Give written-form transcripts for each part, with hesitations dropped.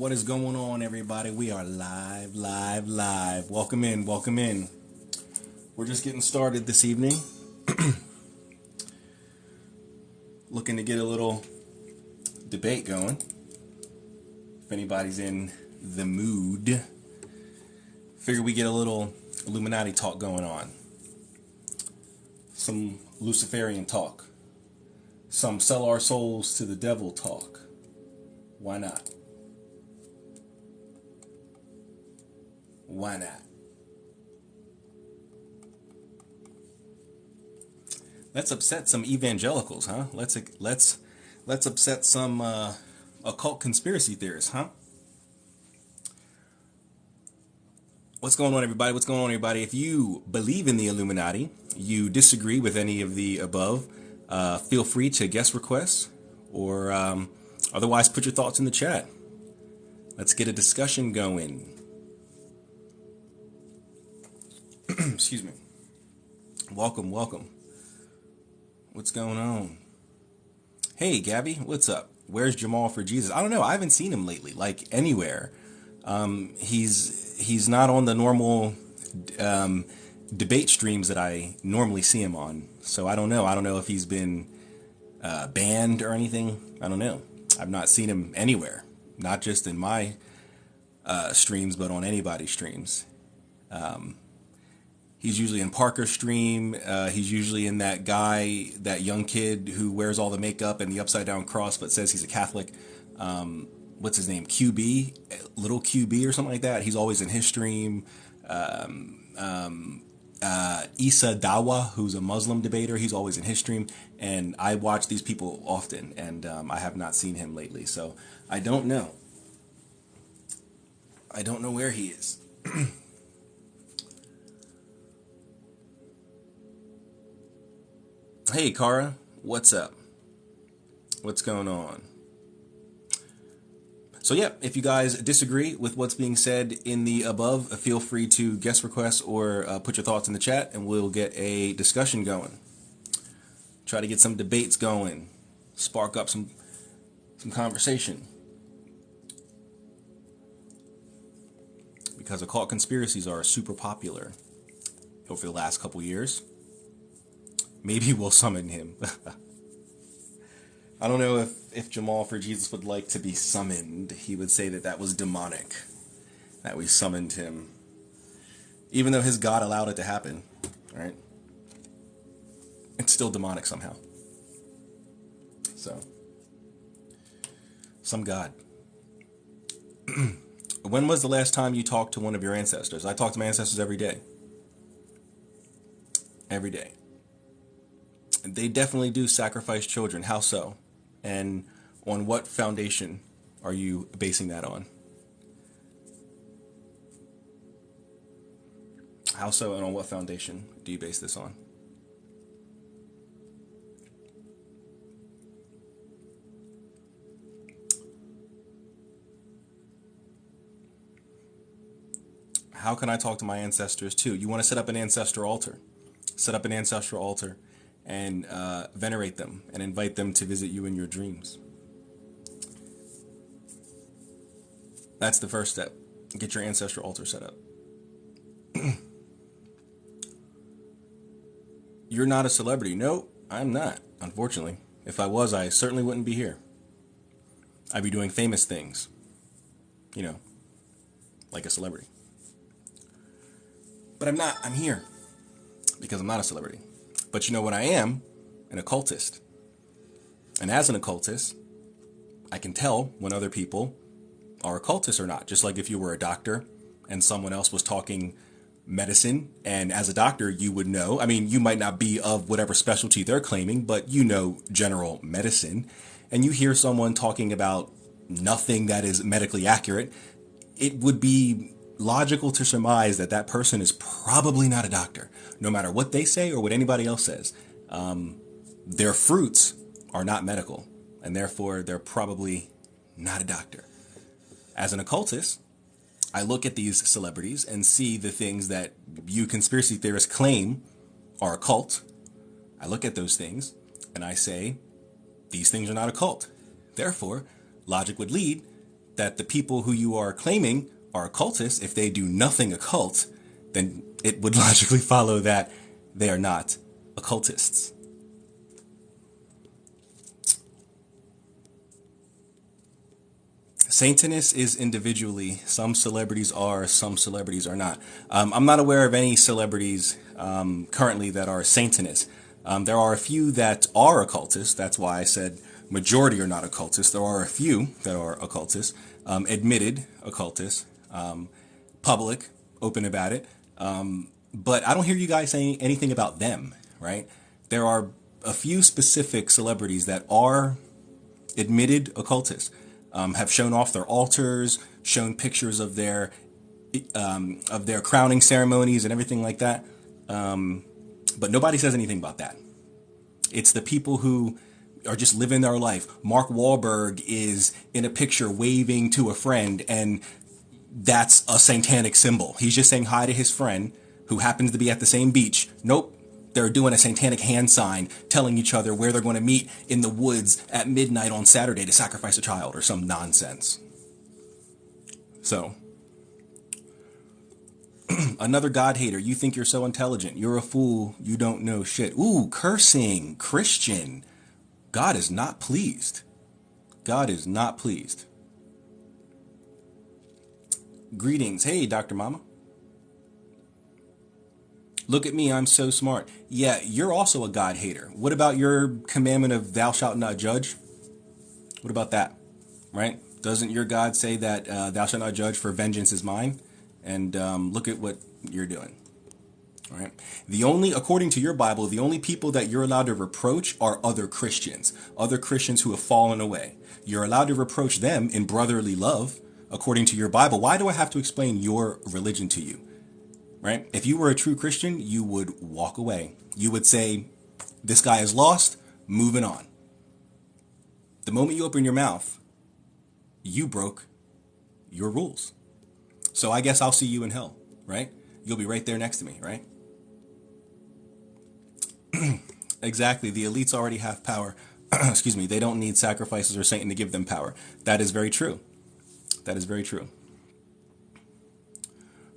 What is going on, everybody? We are live. Welcome in. We're just getting started this evening. Looking to get a little debate going. If anybody's in the mood, figure we get a little Illuminati talk going on. Some Luciferian talk. Some sell our souls to the devil talk. Why not? Why not? Let's upset some evangelicals, huh? Let's upset some occult conspiracy theorists, huh? What's going on, everybody? If you believe in the Illuminati, you disagree with any of the above, feel free to guest requests or otherwise put your thoughts in the chat. Let's get a discussion going. Excuse me. Welcome. What's going on? Hey, Gabby, what's up? Where's Jamal for Jesus? I don't know. I haven't seen him lately, like anywhere. He's not on the normal debate streams that I normally see him on. So I don't know. I don't know if he's been banned or anything. I don't know. I've not seen him anywhere. Not just in my streams, but on anybody's streams. He's usually in Parker's stream. He's usually in that young kid who wears all the makeup and the upside down cross, but says he's a Catholic. What's his name? QB, little QB or something like that. He's always in his stream. Isa Dawa, who's a Muslim debater, he's always in his stream. And I watch these people often, and I have not seen him lately. So I don't know. I don't know where he is. Hey, Kara, what's up? What's going on? So yeah, if you guys disagree with what's being said in the above, feel free to guest request or put your thoughts in the chat, and we'll get a discussion going. Try to get some debates going, spark up some conversation. Because occult conspiracies are super popular over the last couple years. Maybe we'll summon him. I don't know if Jamal for Jesus would like to be summoned. He would say that was demonic, that we summoned him. Even though his God allowed it to happen, right? It's still demonic somehow. So, some God. When was the last time you talked to one of your ancestors? I talk to my ancestors every day. Every day. They definitely do sacrifice children. How so? And on what foundation are you basing that on? How so, and on what foundation do you base this on? How can I talk to my ancestors too? You want to set up an ancestral altar. Set up an ancestral altar and venerate them and invite them to visit you in your dreams. That's the first step. Get your ancestral altar set up. You're not a celebrity. No, I'm not, unfortunately. If I was, I certainly wouldn't be here. I'd be doing famous things. You know, like a celebrity. But I'm not. I'm here because I'm not a celebrity. But you know what I am? An occultist. And as an occultist, I can tell when other people are occultists or not. Just like if you were a doctor and someone else was talking medicine, and as a doctor you would know. I mean, you might not be of whatever specialty they're claiming, but you know general medicine. And you hear someone talking about nothing that is medically accurate, it would be logical to surmise that that person is probably not a doctor, no matter what they say or what anybody else says. Their fruits are not medical, and therefore they're probably not a doctor. As an occultist, I look at these celebrities and see the things that you conspiracy theorists claim are occult. I look at those things and I say, these things are not occult. Therefore, logic would lead that the people who you are claiming are occultists, if they do nothing occult, then it would logically follow that they are not occultists. Satanist is individually. Some celebrities are, some celebrities are not. I'm not aware of any celebrities currently that are Satanists. There are a few that are occultists. That's why I said majority are not occultists. There are a few that are occultists, admitted occultists, public, open about it. But I don't hear you guys saying anything about them, right? There are a few specific celebrities that are admitted occultists. Have shown off their altars, shown pictures of their crowning ceremonies and everything like that. But nobody says anything about that. It's the people who are just living their life. Mark Wahlberg is in a picture waving to a friend, and that's a satanic symbol. He's just saying hi to his friend who happens to be at the same beach. Nope. They're doing a satanic hand sign telling each other where they're going to meet in the woods at midnight on Saturday to sacrifice a child or some nonsense. So, another God hater. You think you're so intelligent. You're a fool. You don't know shit. Ooh, cursing. Christian. God is not pleased. God is not pleased. Greetings. Hey, Dr. Mama. Look at me, I'm so smart. Yeah, you're also a God hater. What about your commandment of thou shalt not judge? What about that? Right? Doesn't your God say that thou shalt not judge, for vengeance is mine? And look at what you're doing. All right? According to your Bible, the only people that you're allowed to reproach are other Christians who have fallen away. You're allowed to reproach them in brotherly love, according to your Bible. Why do I have to explain your religion to you? Right? If you were a true Christian, you would walk away. You would say, this guy is lost, moving on. The moment you open your mouth, you broke your rules. So I guess I'll see you in hell, right? You'll be right there next to me, right? Exactly. The elites already have power. Excuse me. They don't need sacrifices or Satan to give them power. That is very true. That is very true.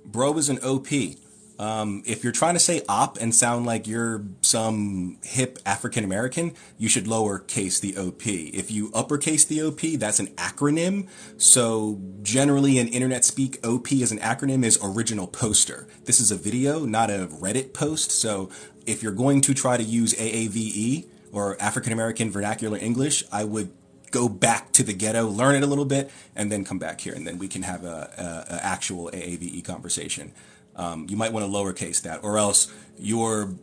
Bro is an OP. If you're trying to say op and sound like you're some hip African American, you should lowercase the OP. If you uppercase the OP, that's an acronym. So generally in internet speak, OP as an acronym is original poster. This is a video, not a Reddit post. So if you're going to try to use AAVE or African American Vernacular English, I would go back to the ghetto, learn it a little bit, and then come back here, and then we can have a actual AAVE conversation. You might want to lowercase that, or else your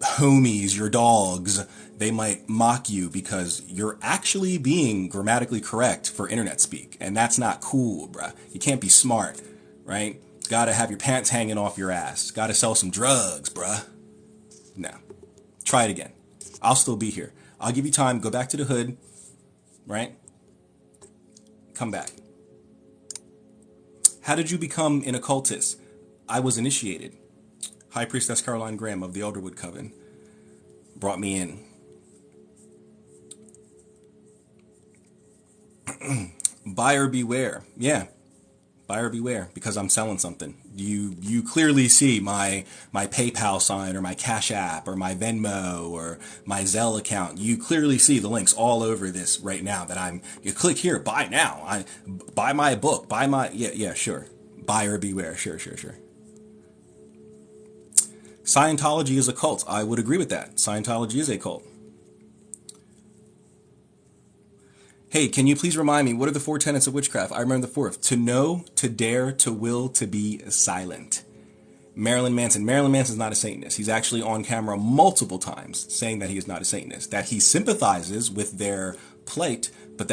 homies, your dogs, they might mock you because you're actually being grammatically correct for internet speak, and that's not cool, bruh. You can't be smart, right? Gotta have your pants hanging off your ass. Gotta sell some drugs, bruh. No. Try it again. I'll still be here. I'll give you time. Go back to the hood. Right? Come back. How did you become an occultist? I was initiated. High Priestess Caroline Graham of the Elderwood Coven brought me in. Buyer beware. Yeah. Buyer beware, because I'm selling something. You clearly see my PayPal sign or my Cash App or my Venmo or my Zelle account. You clearly see the links all over this right now that you click here, buy now. Buy my book, yeah, sure. Buyer beware, sure. Scientology is a cult. I would agree with that. Scientology is a cult. Hey, can you please remind me, what are the 4 tenets of witchcraft? I remember the 4th. To know, to dare, to will, to be silent. Marilyn Manson. Marilyn Manson's not a Satanist. He's actually on camera multiple times saying that he is not a Satanist. That he sympathizes with their plight, but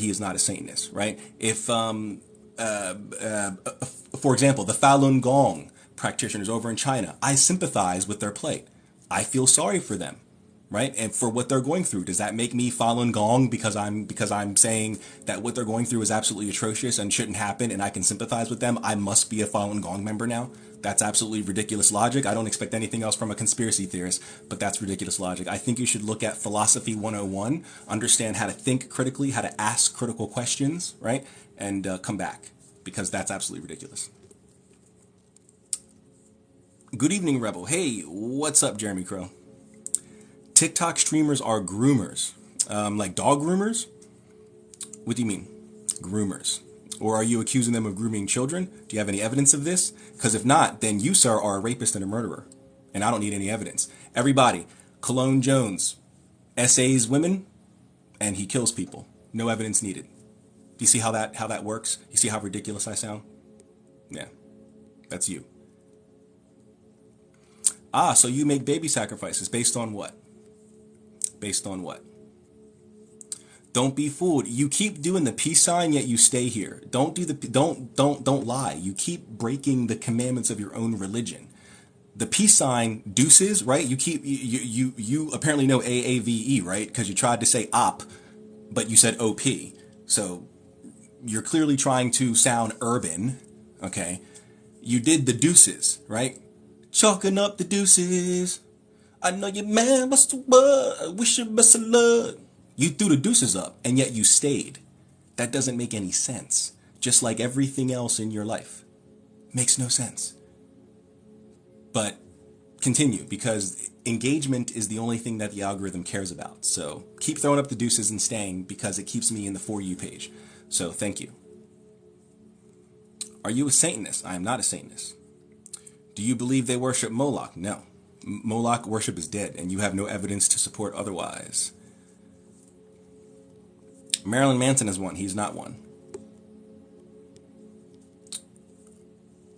he is not a Satanist, right? If, for example, the Falun Gong practitioners over in China, I sympathize with their plight. I feel sorry for them. right? And for what they're going through, does that make me Falun Gong because I'm saying that what they're going through is absolutely atrocious and shouldn't happen, and I can sympathize with them? I must be a Falun Gong member now. That's absolutely ridiculous logic. I don't expect anything else from a conspiracy theorist, but that's ridiculous logic. I think you should look at Philosophy 101, understand how to think critically, how to ask critical questions, right? And come back, because that's absolutely ridiculous. Good evening, Rebel. Hey, what's up, Jeremy Crow? TikTok streamers are groomers. Like dog groomers? What do you mean? Groomers. Or are you accusing them of grooming children? Do you have any evidence of this? Because if not, then you, sir, are a rapist and a murderer. And I don't need any evidence. Everybody, Cologne Jones essays women and he kills people. No evidence needed. Do you see how that works? You see how ridiculous I sound? Yeah, that's you. Ah, so you make baby sacrifices based on what? Based on what? Don't be fooled. You keep doing the peace sign, yet you stay here. Don't lie. You keep breaking the commandments of your own religion. The peace sign, deuces, right? You apparently know AAVE, right? Because you tried to say op, but you said OP. So you're clearly trying to sound urban, okay? You did the deuces, right? Chalking up the deuces. I know your man was the word. Wish you best of luck. You threw the deuces up, and yet you stayed. That doesn't make any sense. Just like everything else in your life. Makes no sense. But continue, because engagement is the only thing that the algorithm cares about. So keep throwing up the deuces and staying, because it keeps me in the For You page. So thank you. Are you a Satanist? I am not a Satanist. Do you believe they worship Moloch? No. Moloch worship is dead, and you have no evidence to support otherwise. Marilyn Manson is one. He's not one.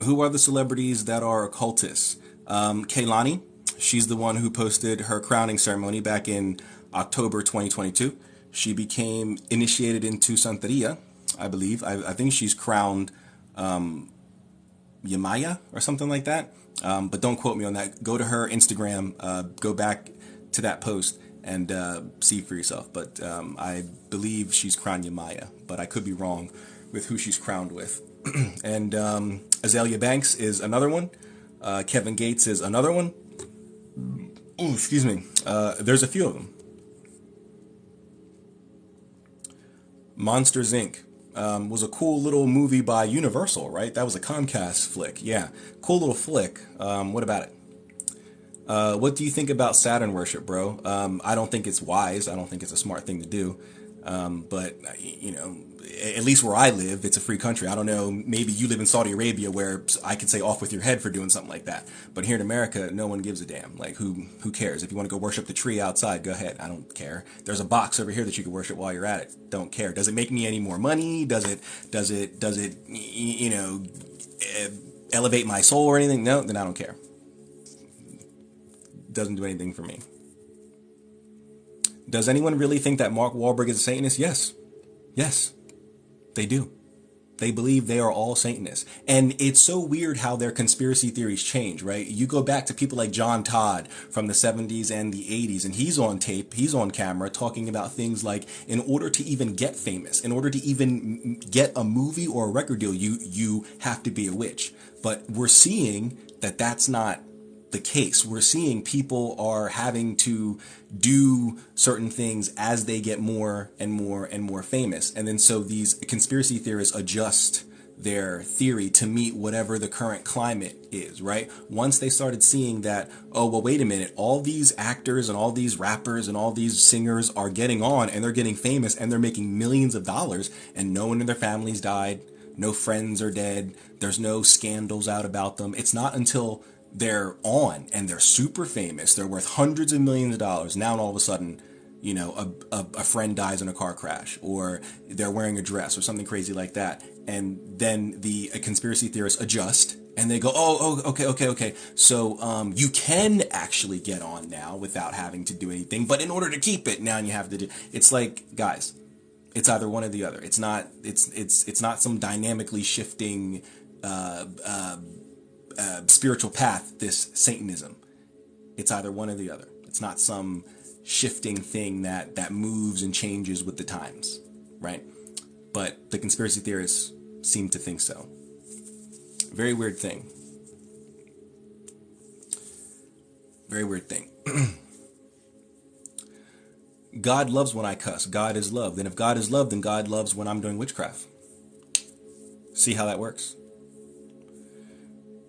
Who are the celebrities that are occultists? Kaylani. She's the one who posted her crowning ceremony back in October 2022. She became initiated into Santeria, I believe. I think she's crowned Yamaya or something like that. But don't quote me on that. Go to her Instagram. Go back to that post and see for yourself. But I believe she's crowned Yamaya, but I could be wrong with who she's crowned with. And Azalea Banks is another one. Kevin Gates is another one. Ooh, excuse me. There's a few of them. Monsters Inc. Was a cool little movie by Universal, right? That was a Comcast flick. Yeah, cool little flick. What about it? What do you think about Saturn worship, bro? I don't think it's wise. I don't think it's a smart thing to do. But, you know, at least where I live, it's a free country. I don't know, maybe you live in Saudi Arabia where I could say off with your head for doing something like that. But here in America, no one gives a damn. Like, who cares? If you want to go worship the tree outside, go ahead. I don't care. There's a box over here that you can worship while you're at it. Don't care. Does it make me any more money? Does it, you know, elevate my soul or anything? No, then I don't care. Doesn't do anything for me. Does anyone really think that Mark Wahlberg is a Satanist? Yes. Yes. They do. They believe they are all Satanists. And it's so weird how their conspiracy theories change, right? You go back to people like John Todd from the 70s and the 80s, and he's on tape, he's on camera talking about things like, in order to even get famous, in order to even get a movie or a record deal, you have to be a witch. But we're seeing that that's not the case. We're seeing people are having to do certain things as they get more and more and more famous. And then so these conspiracy theorists adjust their theory to meet whatever the current climate is, right? Once they started seeing that, oh, well, wait a minute, all these actors and all these rappers and all these singers are getting on and they're getting famous and they're making millions of dollars and no one in their families died, no friends are dead, there's no scandals out about them. It's not until they're on and they're super famous, they're worth hundreds of millions of dollars. Now all of a sudden, you know, a friend dies in a car crash, or they're wearing a dress or something crazy like that. And then the conspiracy theorists adjust and they go, oh, okay. So you can actually get on now without having to do anything. But in order to keep it, now you have to do. It's like, guys, it's either one or the other. It's not some dynamically shifting spiritual path, this Satanism. It's either one or the other. It's not some shifting thing that moves and changes with the times, right? But the conspiracy theorists seem to think so. Very weird thing. Very weird thing. God loves when I cuss. God is love. Then if God is love, then God loves when I'm doing witchcraft. See how that works?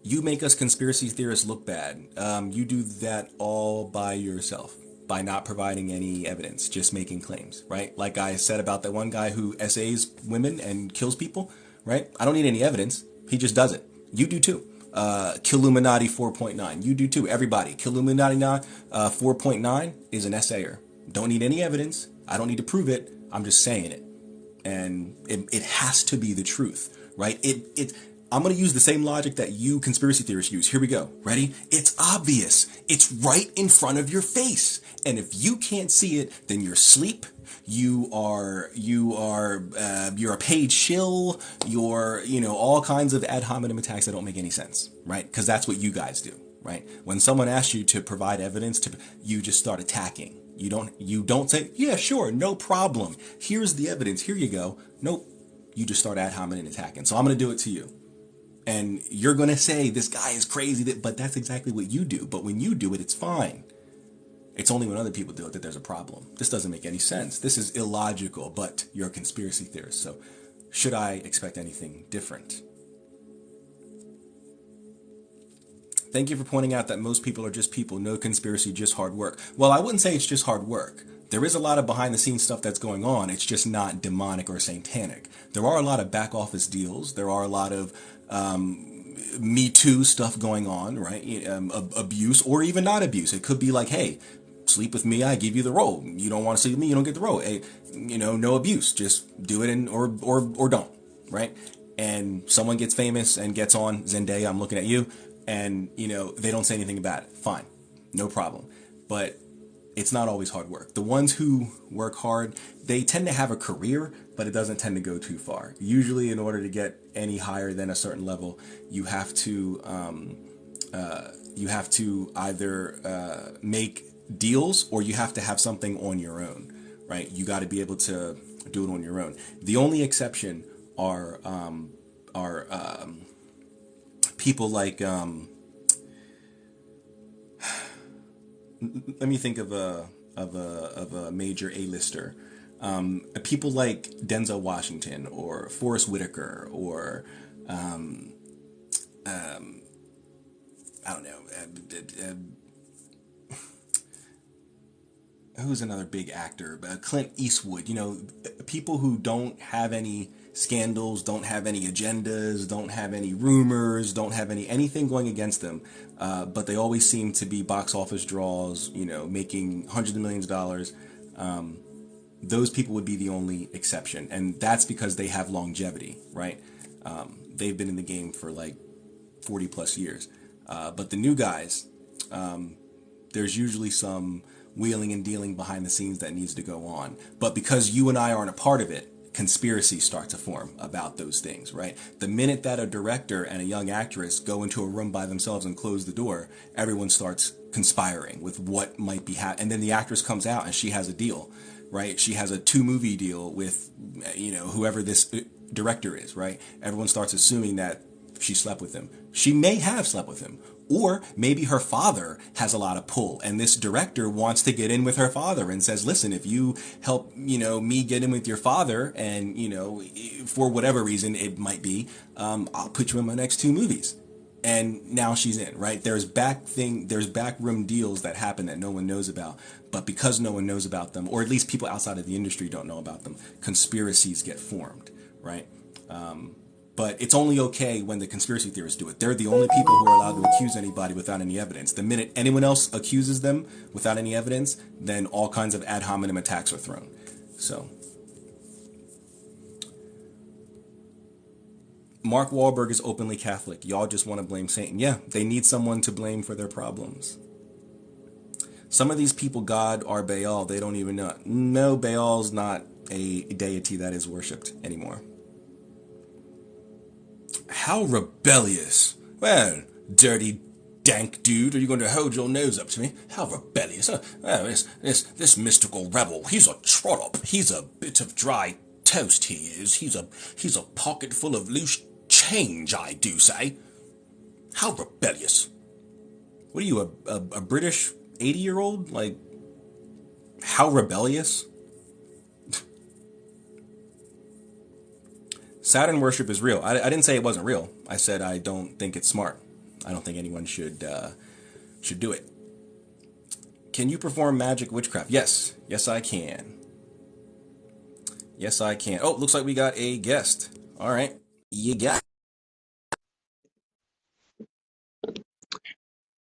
You make us conspiracy theorists look bad. You do that all by yourself, by not providing any evidence, just making claims, right? Like I said about that one guy who essays women and kills people, right? I don't need any evidence. He just does it. You do too. Illuminati 4.9. You do too. Everybody. Illuminati 4.9 is an essayer. Don't need any evidence. I don't need to prove it. I'm just saying it. And it has to be the truth, right? I'm going to use the same logic that you conspiracy theorists use. Here we go. Ready? It's obvious. It's right in front of your face. And if you can't see it, then you're asleep. You're a paid shill. You're, all kinds of ad hominem attacks that don't make any sense, right? Because that's what you guys do, right? When someone asks you to provide evidence, you just start attacking. You don't say, yeah, sure, no problem. Here's the evidence. Here you go. Nope. You just start ad hominem attacking. So I'm going to do it to you. And you're going to say, this guy is crazy, but that's exactly what you do. But when you do it, it's fine. It's only when other people do it that there's a problem. This doesn't make any sense. This is illogical, but you're a conspiracy theorist. So should I expect anything different? Thank you for pointing out that most people are just people. No conspiracy, just hard work. Well, I wouldn't say it's just hard work. There is a lot of behind the scenes stuff that's going on. It's just not demonic or satanic. There are a lot of back office deals. There are a lot of Me Too stuff going on, right? Abuse or even not abuse. It could be like, hey, sleep with me, I give you the role. You don't want to sleep with me, you don't get the role. Hey, no abuse. Just do it or don't, right? And someone gets famous and gets on Zendaya, I'm looking at you, and they don't say anything about it. Fine, no problem. But it's not always hard work. The ones who work hard, they tend to have a career, but it doesn't tend to go too far. Usually, in order to get any higher than a certain level, you have to either make deals or you have to have something on your own, right? You got to be able to do it on your own. The only exception are people like let me think of a major A-lister. People like Denzel Washington or Forrest Whitaker or I don't know. Who's another big actor? Clint Eastwood. People who don't have any scandals, don't have any agendas, don't have any rumors, don't have anything going against them, but they always seem to be box office draws, making hundreds of millions of dollars. Those people would be the only exception, and that's because they have longevity, right? They've been in the game for like 40 plus years. But the new guys, there's usually some wheeling and dealing behind the scenes that needs to go on. But because you and I aren't a part of it, conspiracies start to form about those things, right? The minute that a director and a young actress go into a room by themselves and close the door, everyone starts conspiring with what might be happening. And then the actress comes out and she has a deal, right? She has a 2-movie deal with, whoever this director is, right? Everyone starts assuming that she slept with him. She may have slept with him. Or maybe her father has a lot of pull and this director wants to get in with her father and says, listen, if you help, me get in with your father and, for whatever reason it might be, I'll put you in my next 2 movies. And now she's in, right? There's backroom deals that happen that no one knows about. But because no one knows about them, or at least people outside of the industry don't know about them, conspiracies get formed, right? But it's only okay when the conspiracy theorists do it. They're the only people who are allowed to accuse anybody without any evidence. The minute anyone else accuses them without any evidence, then all kinds of ad hominem attacks are thrown. So, Mark Wahlberg is openly Catholic. Y'all just want to blame Satan. Yeah, they need someone to blame for their problems. Some of these people, God or Baal, they don't even know. No, Baal's not a deity that is worshipped anymore. How rebellious. Well, dirty dank dude? Are you going to hold your nose up to me? How rebellious! This mystical rebel. He's a trollop. He's a bit of dry toast. He is. He's a pocket full of loose change. I do say. How rebellious! What are you, a British 80-year-old? Like, how rebellious? Saturn worship is real. I didn't say it wasn't real. I said I don't think it's smart. I don't think anyone should do it. Can you perform magic witchcraft? Yes. Yes, I can. Yes, I can. Oh, looks like we got a guest. All right. You got.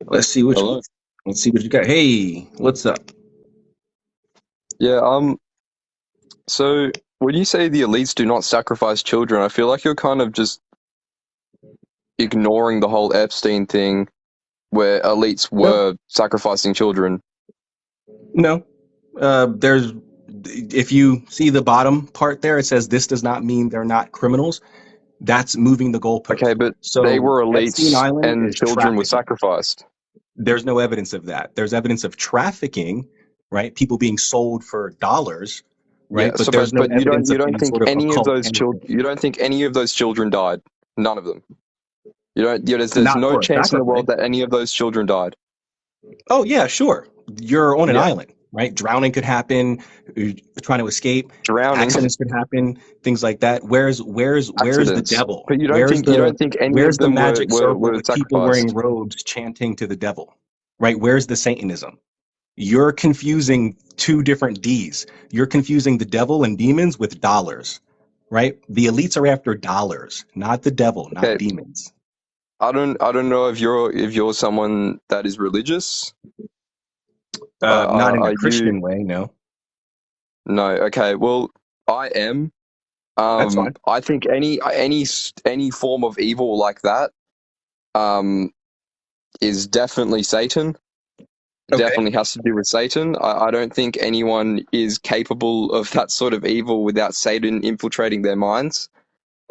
Let's see what you got. Hey, what's up? Yeah, so when you say the elites do not sacrifice children, I feel like you're kind of just ignoring the whole Epstein thing where elites were sacrificing children. No. If you see the bottom part there, it says this does not mean they're not criminals. That's moving the goalpost. Okay, but so they were Epstein elites Island and is children were trafficking. sacrificed. There's no evidence of that. There's evidence of trafficking, right? People being sold for dollars, right? Yeah, but there's no evidence you of don't any think sort of any of occult those children anything. you don't think any of those children died. None of them. There's Not no for a chance in the sacrifice. world that any of those children died. Oh yeah, sure. You're on an Yeah. island, right? Drowning could happen. You're trying to escape. Drowning. Accidents could happen. Things like that. Where's the Accidents. devil? But you don't Where's think any where's of the them magic circle were with people wearing sacrificed? robes chanting to the devil? Right? Where's the Satanism? You're confusing two different D's. You're confusing the devil and demons with dollars, right? The elites are after dollars, not the devil, not Okay. demons. I don't know if you're someone that is religious. Not in a Are Christian you? way, no. No. Okay. Well, I am. That's fine. I think any form of evil like that is definitely Satan. Okay. Definitely has to do with Satan. I don't think anyone is capable of that sort of evil without Satan infiltrating their minds.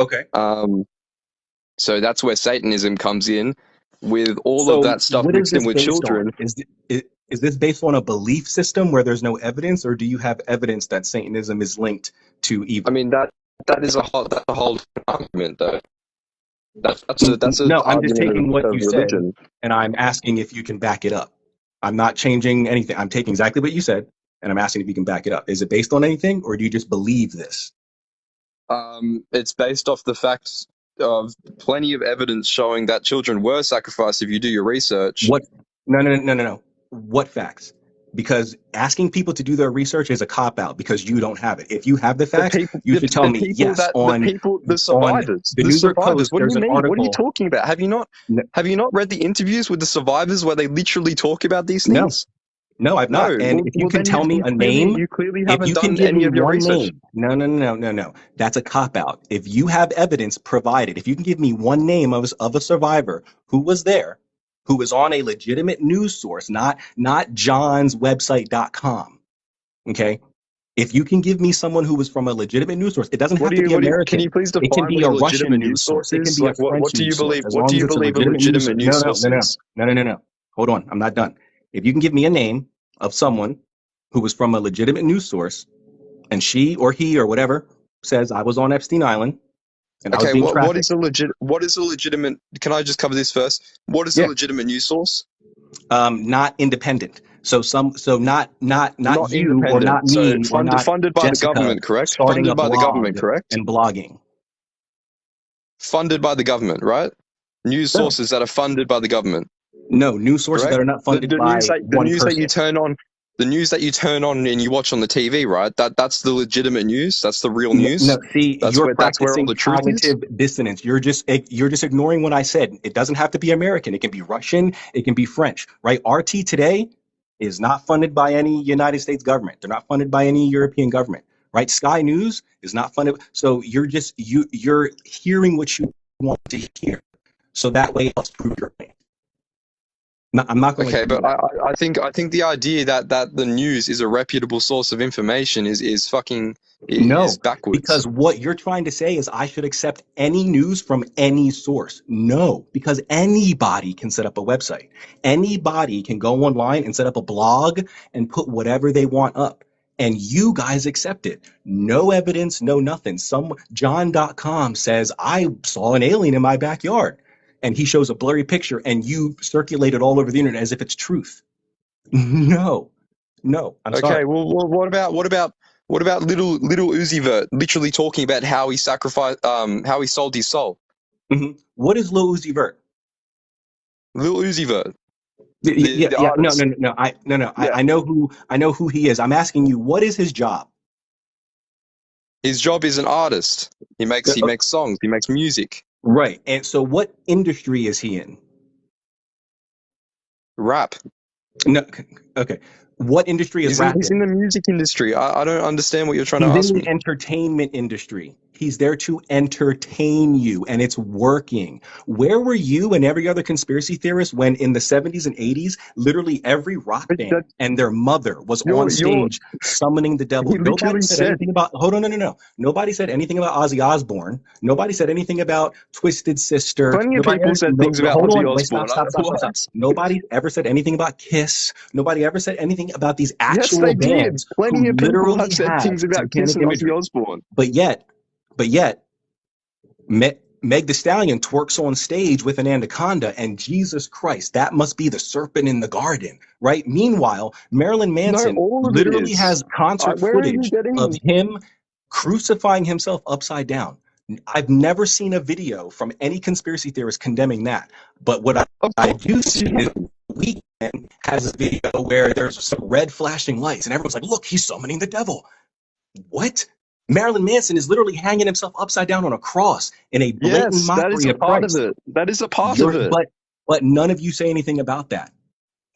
Okay. So that's where Satanism comes in, with all of So that stuff what is mixed in this with based children. on? Is this based on a belief system where there's no evidence, or do you have evidence that Satanism is linked to evil? I mean that is a whole argument though. That's an No, I'm just argument taking what of you said religion. and I'm asking if you can back it up. I'm not changing anything. I'm taking exactly what you said and I'm asking if you can back it up. Is it based on anything, or do you just believe this? It's based off the facts of plenty of evidence showing that children were sacrificed. If you do your research, What? No. What facts? Because asking people to do their research is a cop out because you don't have it. If you have the facts, you should tell me yes. The survivors, the New York Post, What do there's you an mean? What are you article. talking about? Have you not read the interviews with the survivors where they literally talk about these things? No, I've not. And if you can tell me a name, you clearly if haven't you can done give any me of your one research. name, no. That's a cop out. If you have evidence provided, if you can give me one name of a survivor who was there, who was on a legitimate news source, not johnswebsite.com. Okay. If you can give me someone who was from a legitimate news source, it doesn't have to be Can you American. please It can define be what a a legitimate Russian news news source source. It can is? be a Like, French what do you news source, believe? as What long do as you it's a believe a legitimate news legitimate source. news source is? No. Hold on. I'm not done. If you can give me a name of someone who was from a legitimate news source and she or he or whatever says I was on Epstein Island and I was Okay, being what trafficked. is a legitimate? Can I just cover this first? What is a Yeah. legitimate news source? Not independent. So not you or independent. not me or not funded by the Jessica government, correct? starting a Funded by the government, blog correct? and blogging. Funded by the government, right? News No. sources that are funded by the government. No, news sources Correct? that are not funded by one person. The news that you turn on and you watch on the TV, right? That's the legitimate news. That's the real news. No, see, that's you're where practicing all the truth cognitive dissonance. You're just ignoring what I said. It doesn't have to be American. It can be Russian. It can be French, right? RT Today is not funded by any United States government. They're not funded by any European government, right? Sky News is not funded. So you're hearing what you want to hear. So that way, let's prove your point. I'm not going to Okay, let you do but that. I think the idea that the news is a reputable source of information is fucking is No, backwards. because what you're trying to say is I should accept any news from any source. No, because anybody can set up a website. Anybody can go online and set up a blog and put whatever they want up. And you guys accept it. No evidence, no nothing. Some John.com says, I saw an alien in my backyard. And he shows a blurry picture and you circulate it all over the internet as if it's truth. No, no, I'm Okay, sorry. well, what about little Uzi Vert literally talking about how he sacrificed, how he sold his soul? What is Lil Uzi Vert? Little Uzi Vert, Yeah, the yeah. No, artist. no, no, no. No. Yeah, I know who he is. I'm asking you, what is his job? his job is an artist. He makes Uh, he makes songs. He makes music, Right. And so, what industry is he in? rap. No. Okay. What industry is rap He's in in? the music industry. I don't understand what you're trying to He's in ask the me. entertainment industry. He's there to entertain you, and it's working. Where were you and every other conspiracy theorist when in the 70s and 80s, literally every rock But band that and their mother was on you're stage summoning the devil? he Nobody literally said said anything about, hold on, no, no, no. Nobody said anything about Ozzy Osbourne. Nobody said anything about Twisted Sister. plenty of Nobody people ever, said no, things no, about hold Ozzy on, wait, Osbourne. stop. What? Nobody ever said anything about Kiss. Nobody ever said anything about these Yes, actual they did. bands who Plenty of people have literally said have things about Kiss satanic and Ozzy imagery. Osbourne. But yet, Meg the Stallion twerks on stage with an anaconda, and Jesus Christ, that must be the serpent in the garden, right? Meanwhile, Marilyn No, Manson all of it literally is. has concert Where are you footage of getting? him crucifying himself upside down. I've never seen a video from any conspiracy theorist condemning that. But what Of I do course, see is Weekend has a video where there's some red flashing lights, and everyone's like, look, he's summoning the devil. What? Marilyn Manson is literally hanging himself upside down on a cross in a blatant yes, that is mockery a of part of Christ. it. That is a part of You're, it. but none of you say anything about that.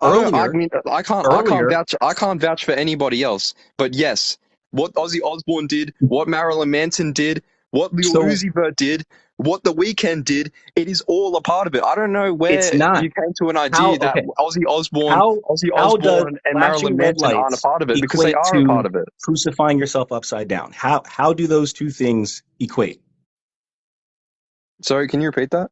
I don't. I Earlier, mean, I can't earlier, vouch. I can't vouch for anybody else. But yes, what Ozzy Osbourne did, what Marilyn Manson did, what Lil so Uzi Vert did, what The Weeknd did, it is all a part of it. I don't know it's where not you came to an how idea that okay. Ozzy How does Osbourne, and Marilyn flashing red Manson aren't a lights part of it because they equate are a part to of it. crucifying yourself upside down? How do those two things equate? Sorry, can you repeat that?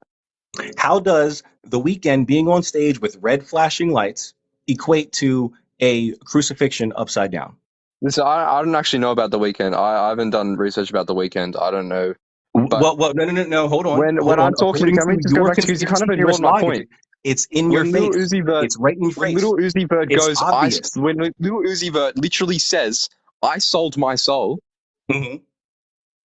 How does The Weeknd being on stage with red flashing lights equate to a crucifixion upside down? Listen, I don't actually know about The Weeknd. I haven't done research about The Weeknd. I don't know. But No. Hold on, when I'm talking, According can to we just go your back to because you kind conspiracy of ignored theorist my point. logic, it's in your When Lil face. Uzi Vert, It's right in your when face. Little Uzi Vert It's goes, obvious. when Lil Uzi Vert literally says, "I sold my soul." Mhm.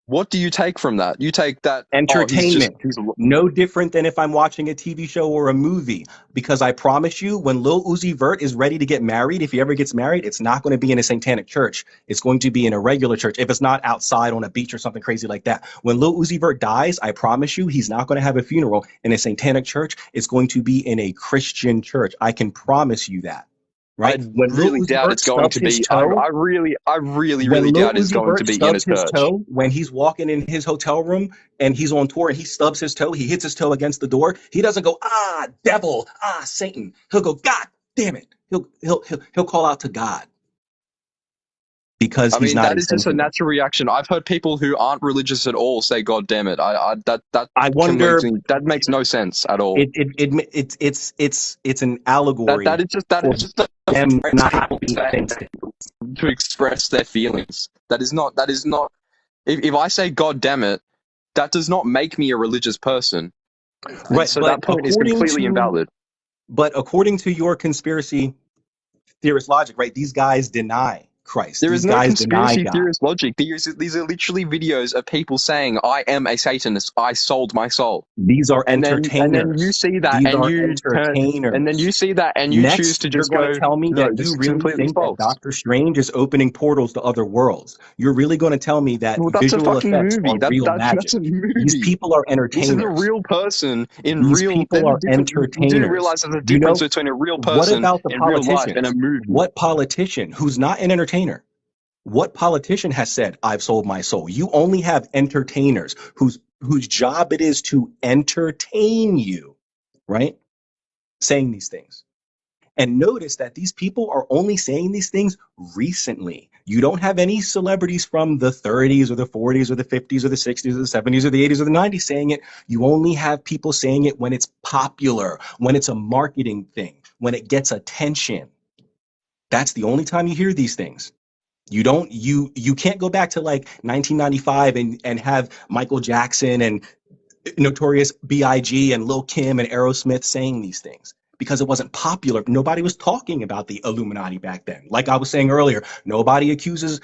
What do you take from that? You take that, oh, Entertainment. he's No different than if I'm watching a TV show or a movie. Because I promise you, when Lil Uzi Vert is ready to get married, if he ever gets married, it's not going to be in a satanic church. It's going to be in a regular church. If it's not outside on a beach or something crazy like that. When Lil Uzi Vert dies, I promise you, he's not going to have a funeral in a satanic church. It's going to be in a Christian church. I can promise you that. I Right? When Lil really Uzi doubt Vert it's going stubs to his be. toe, I really, when really Lil doubt it's Uzi going to Vert be in a stubs his church. toe, when he's walking in his hotel room and he's on tour and he stubs his toe, he hits his toe against the door. He doesn't go, ah, devil, ah, Satan. He'll go, God damn it. He'll call out to God because I he's mean, not that a is just a Satan. natural reaction. I've heard people who aren't religious at all say, "God damn it!" That I wonder. that makes no sense at all. It's an That allegory that for is just a them phrase not people being say Satan. to express their feelings. That is not. If I say "God damn it," that does not make me a religious person, and Right, so that point is completely invalid. but according to your conspiracy theorist logic, right? These guys deny Christ. There is These no guys deny conspiracy God. theorist logic. These are literally videos of people saying, "I am a Satanist. I sold my soul." These are And then you entertainers. see that These and are you turn and then entertainers. you see that and you choose Next, to you're just going to go, tell me no, that this you is really completely think that false. Doctor Strange is opening portals to other worlds. You're really going to tell me that Well, that's a visual fucking effects movie. are real That's magic. a These movie. people are This is a entertainers. real person in These real. people There's a are difference. You do entertainers. realize there's a You difference know, between a real what person about the in real life and a politicians? movie. What politician who's not an entertainer? What politician has said, I've sold my soul? You only have entertainers whose job it is to entertain you, right? Saying these things. And notice that these people are only saying these things recently. You don't have any celebrities from the 30s or the 40s or the 50s or the 60s or the 70s or the 80s or the 90s saying it. You only have people saying it when it's popular, when it's a marketing thing, when it gets attention. That's the only time you hear these things. You can't go back to like 1995 and have Michael Jackson and Notorious B.I.G. and Lil Kim and Aerosmith saying these things because it wasn't popular. Nobody was talking about the Illuminati back then. Like I was saying earlier, nobody accuses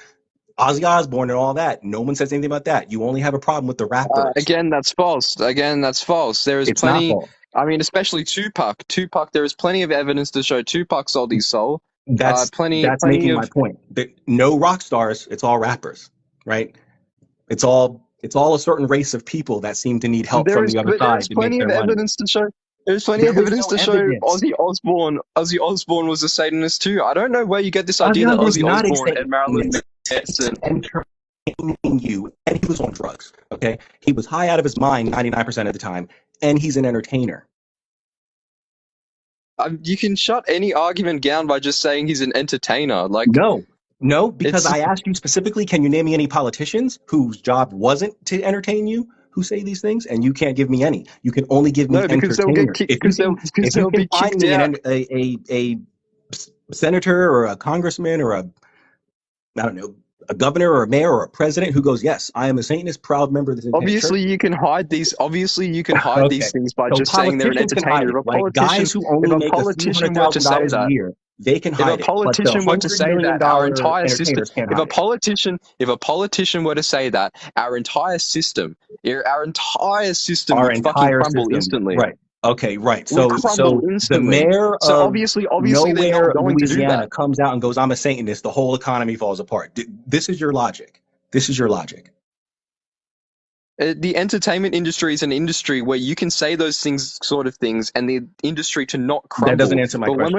Ozzy Osbourne and all that. No one says anything about that. You only have a problem with the rappers. Again, that's false. Again, that's false. There is It's not plenty. false. I mean, especially Tupac. Tupac. There is plenty of evidence to show Tupac sold his soul. That's Plenty making of. my point. No rock stars. It's all rappers, right? It's all a certain race of people that seem to need help from the other side to make Plenty their of money. evidence to show. There's plenty of evidence to show Ozzy Osbourne. Ozzy Osbourne was a Satanist too. I don't know where you get this idea that Ozzy Osbourne and Marilyn Manson entertaining you, and he was on drugs. Okay, he was high out of his mind 99% of the time, and he's an entertainer. You can shut any argument down by just saying he's an entertainer. Like no, because I asked you specifically, can you name me any politicians whose job wasn't to entertain you who say these things? And you can't give me any. You can only give me because they'll get kicked. Because they'll be kicked out. A senator or a congressman or a governor or a mayor or a president who goes, yes, I am a Satanist, proud member of this. Obviously, you can hide these. Obviously, you can hide these things by just saying they're an entertainer. If a guys who only make $100,000 a year, they can hide it. If a politician were to say that our entire system, if a politician were to say that our entire system would fucking crumble instantly. Right. Okay, right. So the mayor of obviously they're not going to do that. Comes out and goes, I'm a Satanist, the whole economy falls apart. This is your logic. The entertainment industry is an industry where you can say those sort of things and the industry to not crumble. That doesn't answer my question. But when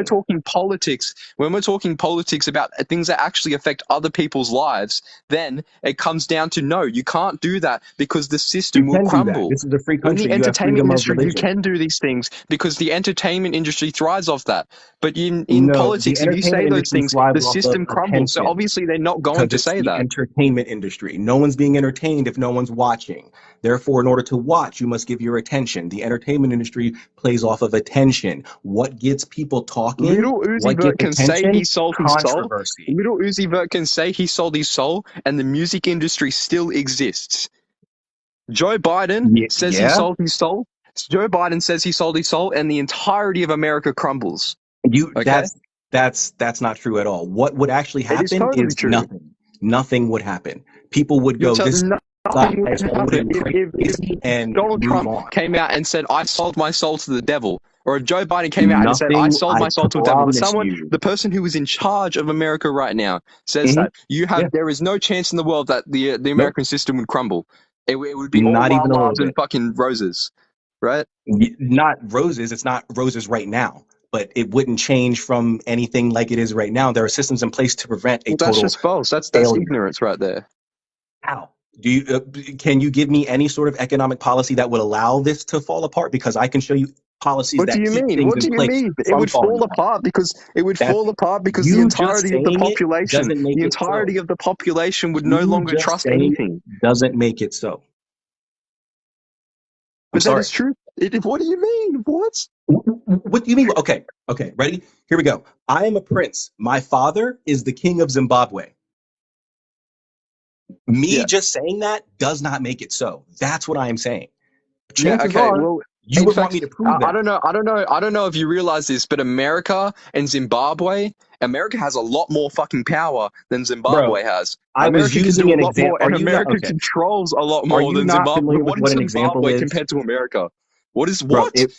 we're talking politics about things that actually affect other people's lives, then it comes down to no, you can't do that because the system will crumble. This is a free country. In the entertainment industry, you can do these things because the entertainment industry thrives off that. But in politics, if you say those things, the system crumbles. So obviously they're not going to say that. Entertainment industry. No one's being entertained if no one's watching. Therefore, in order to watch, you must give your attention. The entertainment industry plays off of attention. What gets people talking? Little Uzi Vert can say he sold his soul. Little Uzi Vert can say he sold his soul, and the music industry still exists. Joe Biden says he sold his soul. Joe Biden says he sold his soul, and the entirety of America crumbles. That's not true at all. What would actually happen is nothing. Nothing would happen. People would go, if Donald Trump came out and said, I sold my soul to the devil, or if Joe Biden came out and said, I sold my soul to the devil, the person who is in charge of America right now says that there is no chance in the world that the American system would crumble. It would be not even a and fucking roses, right? Not roses. It's not roses right now. But it wouldn't change from anything like it is right now. There are systems in place to prevent a total. That's just false. That's ignorance right there. How? Can you give me any sort of economic policy that would allow this to fall apart? Because I can show you policies that keep things in place. What do you mean? It would fall apart because the entirety of the population would no longer trust anything. Doesn't make it so. But that is true. What do you mean? What? What do you mean? Okay, ready? Here we go. I am a prince. My father is the king of Zimbabwe. Just saying that does not make it so. That's what I am saying. Chances are, you would want me to prove that. I don't know if you realize this, but America has a lot more fucking power than Zimbabwe has. America controls a lot more than Zimbabwe. What is Zimbabwe compared to America? What is what? It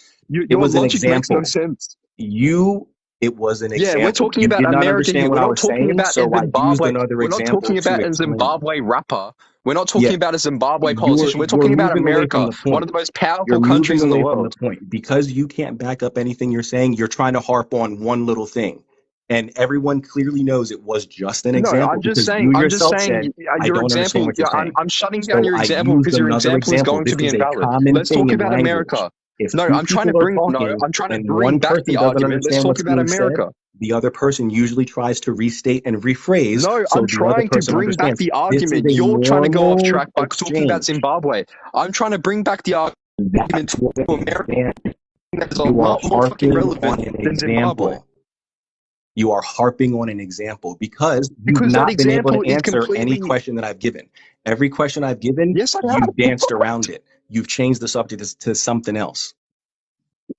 was an example. Makes no sense. It was an example. Yeah, we're talking about American. We're not talking about Zimbabwe. We're not talking about a Zimbabwe rapper. We're not talking about a Zimbabwe politician. We're talking about America, one of the most powerful countries in the world. Because you can't back up anything you're saying, you're trying to harp on one little thing. And everyone clearly knows it was just an example. No, I'm just saying your example. I'm shutting down your example because your example is going to be invalid. Let's talk about America. If No, two I'm trying to people are bring talking and and bring one back person the doesn't argument. Let's understand talk what's about being said, America. the other person usually tries to restate and rephrase No, so I'm the other trying to person bring back understands. the This is argument. a You're trying to go off normal track by talking about exchange. Zimbabwe. I'm trying to bring back the argument That's what to America that's a you are lot more fucking harping relevant on an than Zimbabwe. example. You are harping on an example because you've Because that not been able example to is answer any completely. question that I've given. Every question I've given, Yes, I have. you've danced around it. You've changed the subject to something else.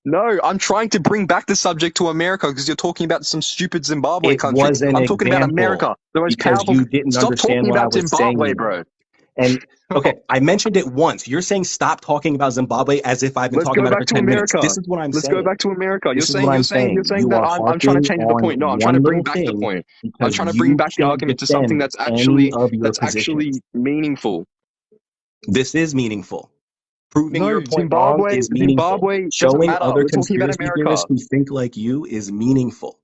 No, I'm trying to bring back the subject to America because you're talking about some stupid Zimbabwe It country. was an I'm talking about example America, the most because powerful. you didn't Stop understand talking what I about was Zimbabwe, saying. bro. And okay, I mentioned it once. You're saying stop talking about Zimbabwe as if I've been Let's talking go about it for back to 10 minutes. America. This is what I'm Let's go saying. back to America. This is what I'm You're saying. saying You that are I'm trying harping to change the on point. No, I'm trying to one bring little back the thing point. I'm because trying to bring you back the can't argument to something defend that's any actually of your positions. meaningful. This is meaningful. Proving your No, point wrong is meaningful. Zimbabwe doesn't Showing matter. other We're talking about conspiracy theorists America. who think like you is meaningful.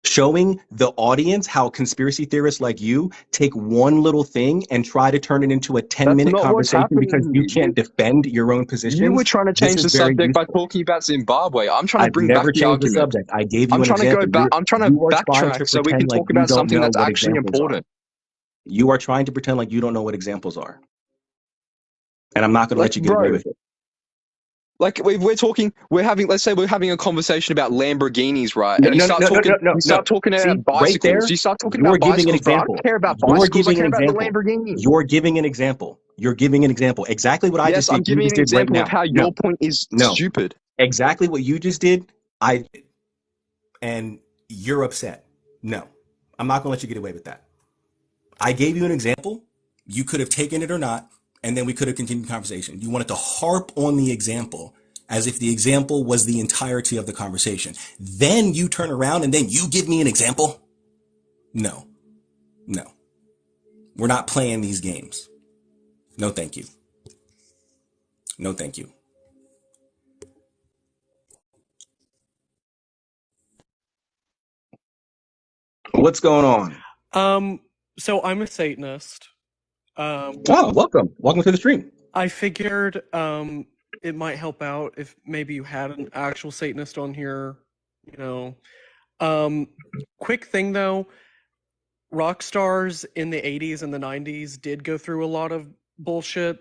Showing the audience how conspiracy theorists like you take one little thing and try to turn it into a 10-minute Not what's conversation because you happening. can't defend your own You were positions. trying to This change is the very subject by useful. talking about Zimbabwe. I'm trying to I've bring back never the changed the argument. subject. I gave you I'm an trying to go example. back. I'm trying to You are trying to backtrack so we can pretend like talk you about don't something know that's what actually examples are. important. You are trying to pretend like you don't know what examples are. And I'm not going to let you get away with it. Like let's say we're having a conversation about Lamborghinis, right? And you start talking See, about bicycles. right there, You start talking you're about giving an bicycles, bro. I don't example. care about You're bicycles. I giving care an about the example. Lamborghini. You're giving an example. You're giving an example. Exactly what I just did. I'm giving you just an did right example now. of how your point is stupid. Exactly what you just did. And you're upset. No, I'm not going to let you get away with that. I gave you an example. You could have taken it or not, and then we could have continued the conversation. You wanted to harp on the example as if the example was the entirety of the conversation. Then you turn around and then you give me an example? No. We're not playing these games. No, thank you. No, thank you. What's going on? So I'm a Satanist. Welcome. Welcome to the stream. I figured it might help out if maybe you had an actual Satanist on here, quick thing though, rock stars in the 80s and the 90s did go through a lot of bullshit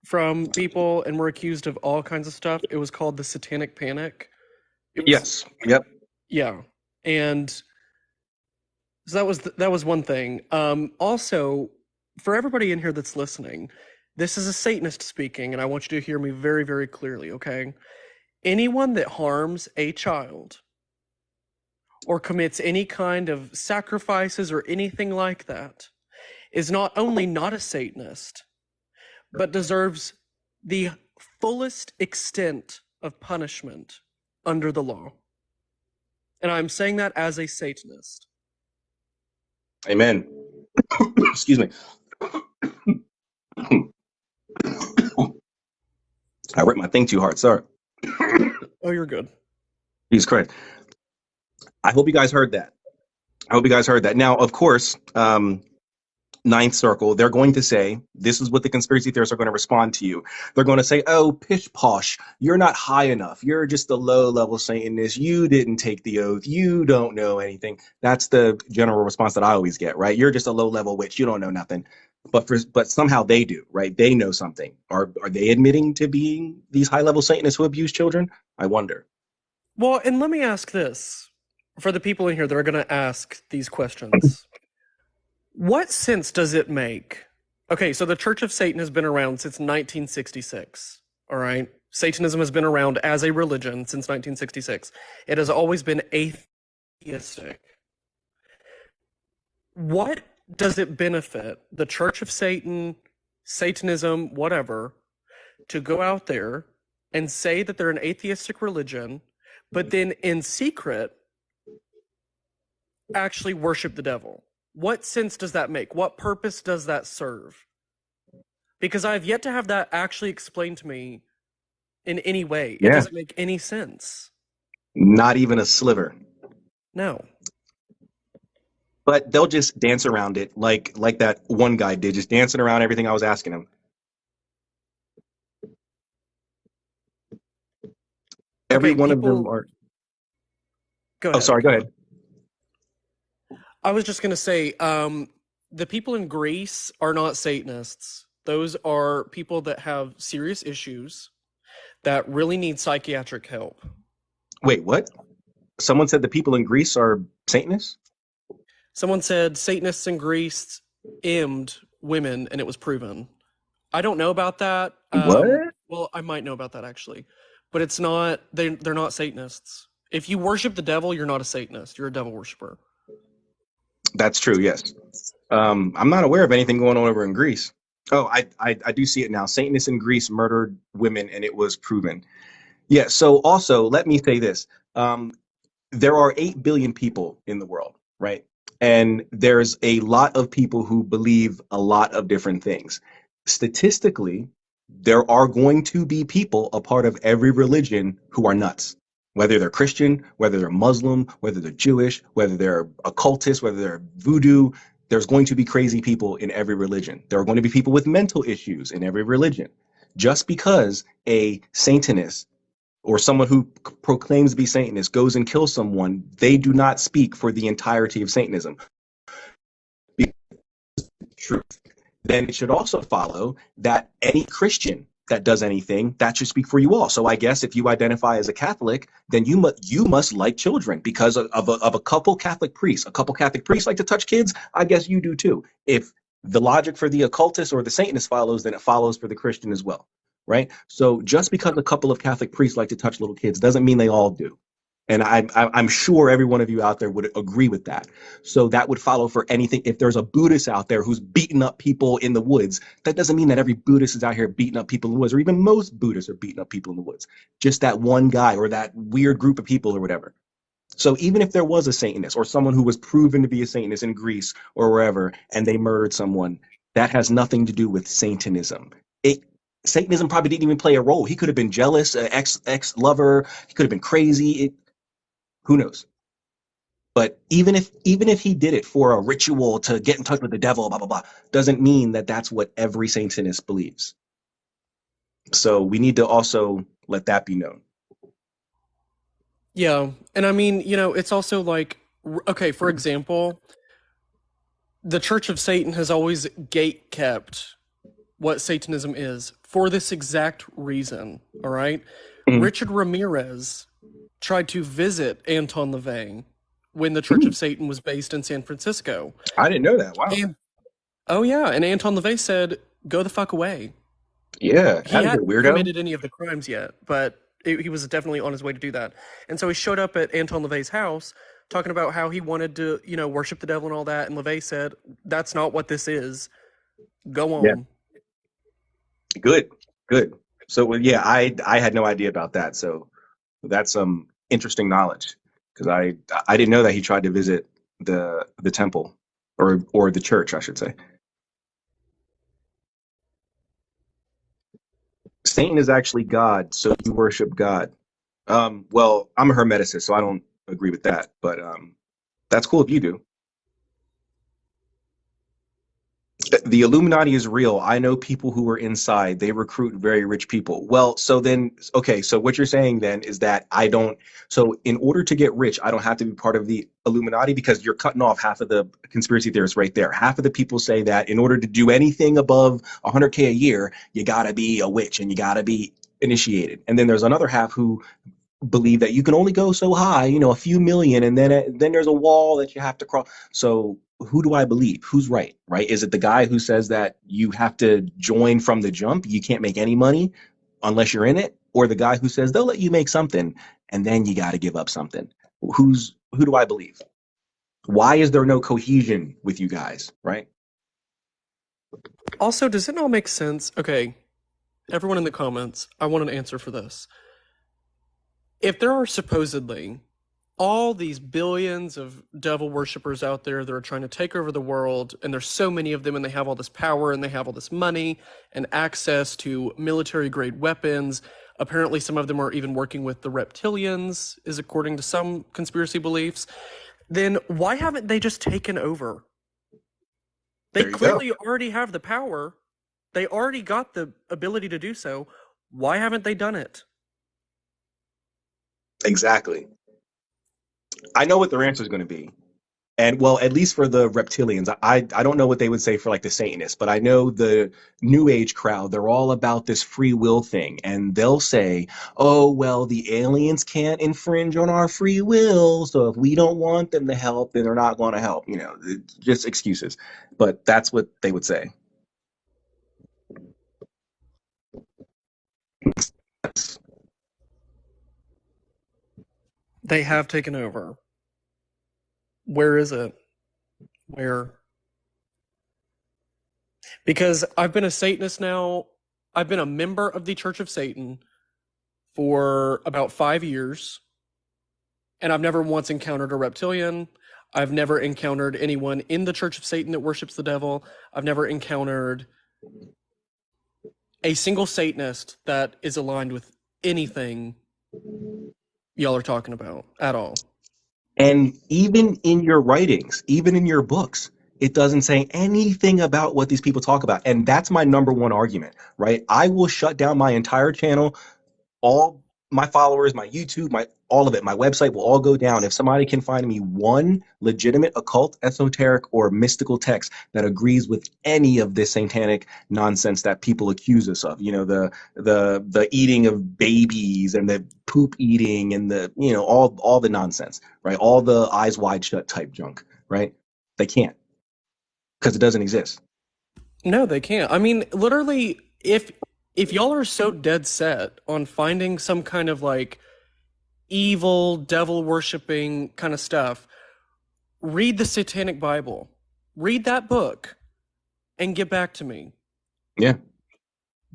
from people and were accused of all kinds of stuff. It was called the Satanic Panic. Yes. Yep. Yeah. And so that was one thing. Also, for everybody in here that's listening, this is a Satanist speaking, and I want you to hear me very, very clearly, okay? Anyone that harms a child or commits any kind of sacrifices or anything like that is not only not a Satanist, but deserves the fullest extent of punishment under the law. And I'm saying that as a Satanist. Amen. Excuse me. I ripped my thing too hard. Sorry. Oh, you're good. Jesus Christ. I hope you guys heard that. Now, of course, Ninth Circle, they're going to say, this is what the conspiracy theorists are going to respond to you. They're going to say, oh, pish posh, you're not high enough. You're just a low-level Satanist. You didn't take the oath. You don't know anything. That's the general response that I always get, right? You're just a low-level witch. You don't know nothing. But somehow they do, right? They know something. Are they admitting to being these high-level Satanists who abuse children? I wonder. Well, and let me ask this for the people in here that are going to ask these questions. What sense does it make? Okay, so the Church of Satan has been around since 1966, all right? Satanism has been around as a religion since 1966. It has always been atheistic. What does it benefit the Church of Satan, Satanism, whatever, to go out there and say that they're an atheistic religion, but then in secret actually worship the devil? What sense does that make? What purpose does that serve? Because I've yet to have that actually explained to me in any way. It doesn't make any sense. Not even a sliver. No. But they'll just dance around it like that one guy did, just dancing around everything I was asking him. every one of them are. Go ahead. Oh, sorry. Go ahead. I was just going to say, the people in Greece are not Satanists. Those are people that have serious issues that really need psychiatric help. Wait, what? Someone said the people in Greece are Satanists? Someone said Satanists in Greece emmed women, and it was proven. I don't know about that. What? Well, I might know about that, actually. But it's not, they're not Satanists. If you worship the devil, you're not a Satanist. You're a devil worshiper. That's true, yes. I'm not aware of anything going on over in Greece. Oh, I do see it now. Satanists in Greece murdered women, and it was proven. Yeah, so also, let me say this. There are 8 billion people in the world, right? And there's a lot of people who believe a lot of different things. Statistically, there are going to be people a part of every religion who are nuts. Whether they're Christian, whether they're Muslim, whether they're Jewish, whether they're occultists, whether they're voodoo, there's going to be crazy people in every religion. There are going to be people with mental issues in every religion. Just because a Satanist or someone who proclaims to be Satanist goes and kills someone, they do not speak for the entirety of Satanism. Truth. Then it should also follow that any Christian that does anything, that should speak for you all. So I guess if you identify as a Catholic, then you must like children because of a couple Catholic priests. A couple Catholic priests like to touch kids. I guess you do too. If the logic for the occultist or the Satanist follows, then it follows for the Christian as well. Right? So just because a couple of Catholic priests like to touch little kids doesn't mean they all do. And I'm sure every one of you out there would agree with that. So that would follow for anything. If there's a Buddhist out there who's beating up people in the woods, that doesn't mean that every Buddhist is out here beating up people in the woods, or even most Buddhists are beating up people in the woods. Just that one guy or that weird group of people or whatever. So even if there was a Satanist or someone who was proven to be a Satanist in Greece or wherever, and they murdered someone, that has nothing to do with Satanism. Satanism probably didn't even play a role. He could have been jealous, an ex-lover. He could have been crazy. Who knows? But even if he did it for a ritual to get in touch with the devil, blah, blah, blah, doesn't mean that that's what every Satanist believes. So we need to also let that be known. Yeah. And I mean, it's also like, okay, for example, the Church of Satan has always gate kept what Satanism is for this exact reason. All right. Mm-hmm. Richard Ramirez tried to visit Anton LaVey when the Church of Satan was based in San Francisco. I didn't know that. Wow. And Anton LaVey said, "Go the fuck away." Yeah, he hadn't committed any of the crimes yet, but he was definitely on his way to do that. And so he showed up at Anton LaVey's house talking about how he wanted to, worship the devil and all that. And LaVey said, "That's not what this is. Go on." Yeah. Good. So yeah, I had no idea about that. So that's some interesting knowledge, because I didn't know that he tried to visit the temple or the church, I should say. Satan is actually God, so you worship God. Well, I'm a Hermeticist, so I don't agree with that, but that's cool if you do. The Illuminati is real. I know people who are inside. They recruit very rich people. Well, so then, okay, so what you're saying then is that so in order to get rich, I don't have to be part of the Illuminati, because you're cutting off half of the conspiracy theorists right there. Half of the people say that in order to do anything above 100K a year, you got to be a witch and you got to be initiated. And then there's another half who believe that you can only go so high, a few million, and then there's a wall that you have to cross. So who do I believe? Who's right? Is it the guy who says that you have to join from the jump, you can't make any money unless you're in it, or the guy who says they'll let you make something and then you got to give up something? Who do I believe? Why is there no cohesion with you guys, right? Also, does it not make sense? Okay, everyone in the comments, I want an answer for this. If there are supposedly all these billions of devil worshippers out there that are trying to take over the world, and there's so many of them, and they have all this power, and they have all this money, and access to military-grade weapons, apparently some of them are even working with the reptilians, is according to some conspiracy beliefs, then why haven't they just taken over? They clearly already have the power. They already got the ability to do so. Why haven't they done it? Exactly. I know what their answer is going to be. And well, at least for the reptilians, I don't know what they would say for like the Satanists, but I know the New Age crowd, they're all about this free will thing. And they'll say, oh, well, the aliens can't infringe on our free will. So if we don't want them to help, then they're not going to help. You know, just excuses. But that's what they would say. They have taken over. Where is it? Where? Because I've been a Satanist now. I've been a member of the Church of Satan for about 5 years, and I've never once encountered a reptilian. I've never encountered anyone in the Church of Satan that worships the devil. I've never encountered a single Satanist that is aligned with anything y'all are talking about at all. And even in your writings, even in your books, it doesn't say anything about what these people talk about. And that's my number one argument, right? I will shut down my entire channel, all my followers, my YouTube, all of it, my website will all go down if somebody can find me one legitimate occult, esoteric, or mystical text that agrees with any of this satanic nonsense that people accuse us of. You know, the eating of babies and the poop eating and the, you know, all the nonsense, right? All the eyes wide shut type junk, right? They can't, because it doesn't exist. No, they can't. I mean, literally, if y'all are so dead set on finding some kind of like evil, devil worshipping kind of stuff, read the Satanic Bible. Read that book and get back to me. Yeah.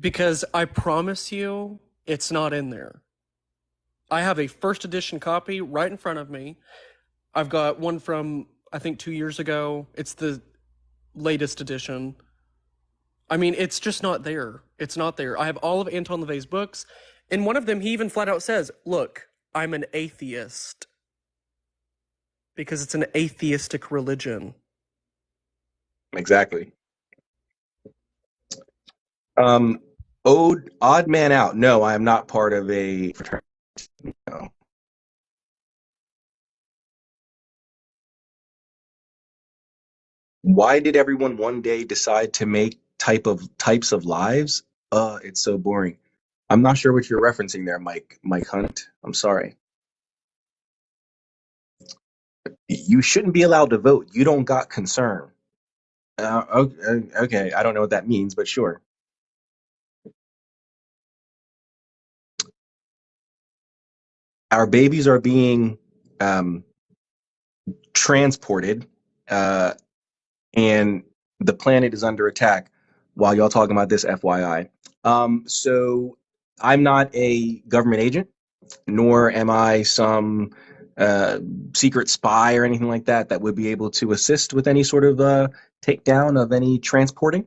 Because I promise you, it's not in there. I have a first edition copy right in front of me. I've got one from, I think, 2 years ago. It's the latest edition. I mean, it's just not there. It's not there. I have all of Anton LaVey's books. In one of them, he even flat out says, look, I'm an atheist. Because it's an atheistic religion. Exactly. Odd man out. No, I am not part of a fraternity. No. Why did everyone one day decide to make types of lives? It's so boring. I'm not sure what you're referencing there, Mike Hunt. I'm sorry. You shouldn't be allowed to vote. You don't got concern. Okay, I don't know what that means, but sure. Our babies are being transported, and the planet is under attack while y'all talking about this, FYI. So I'm not a government agent, nor am I some secret spy or anything like that that would be able to assist with any sort of takedown of any transporting.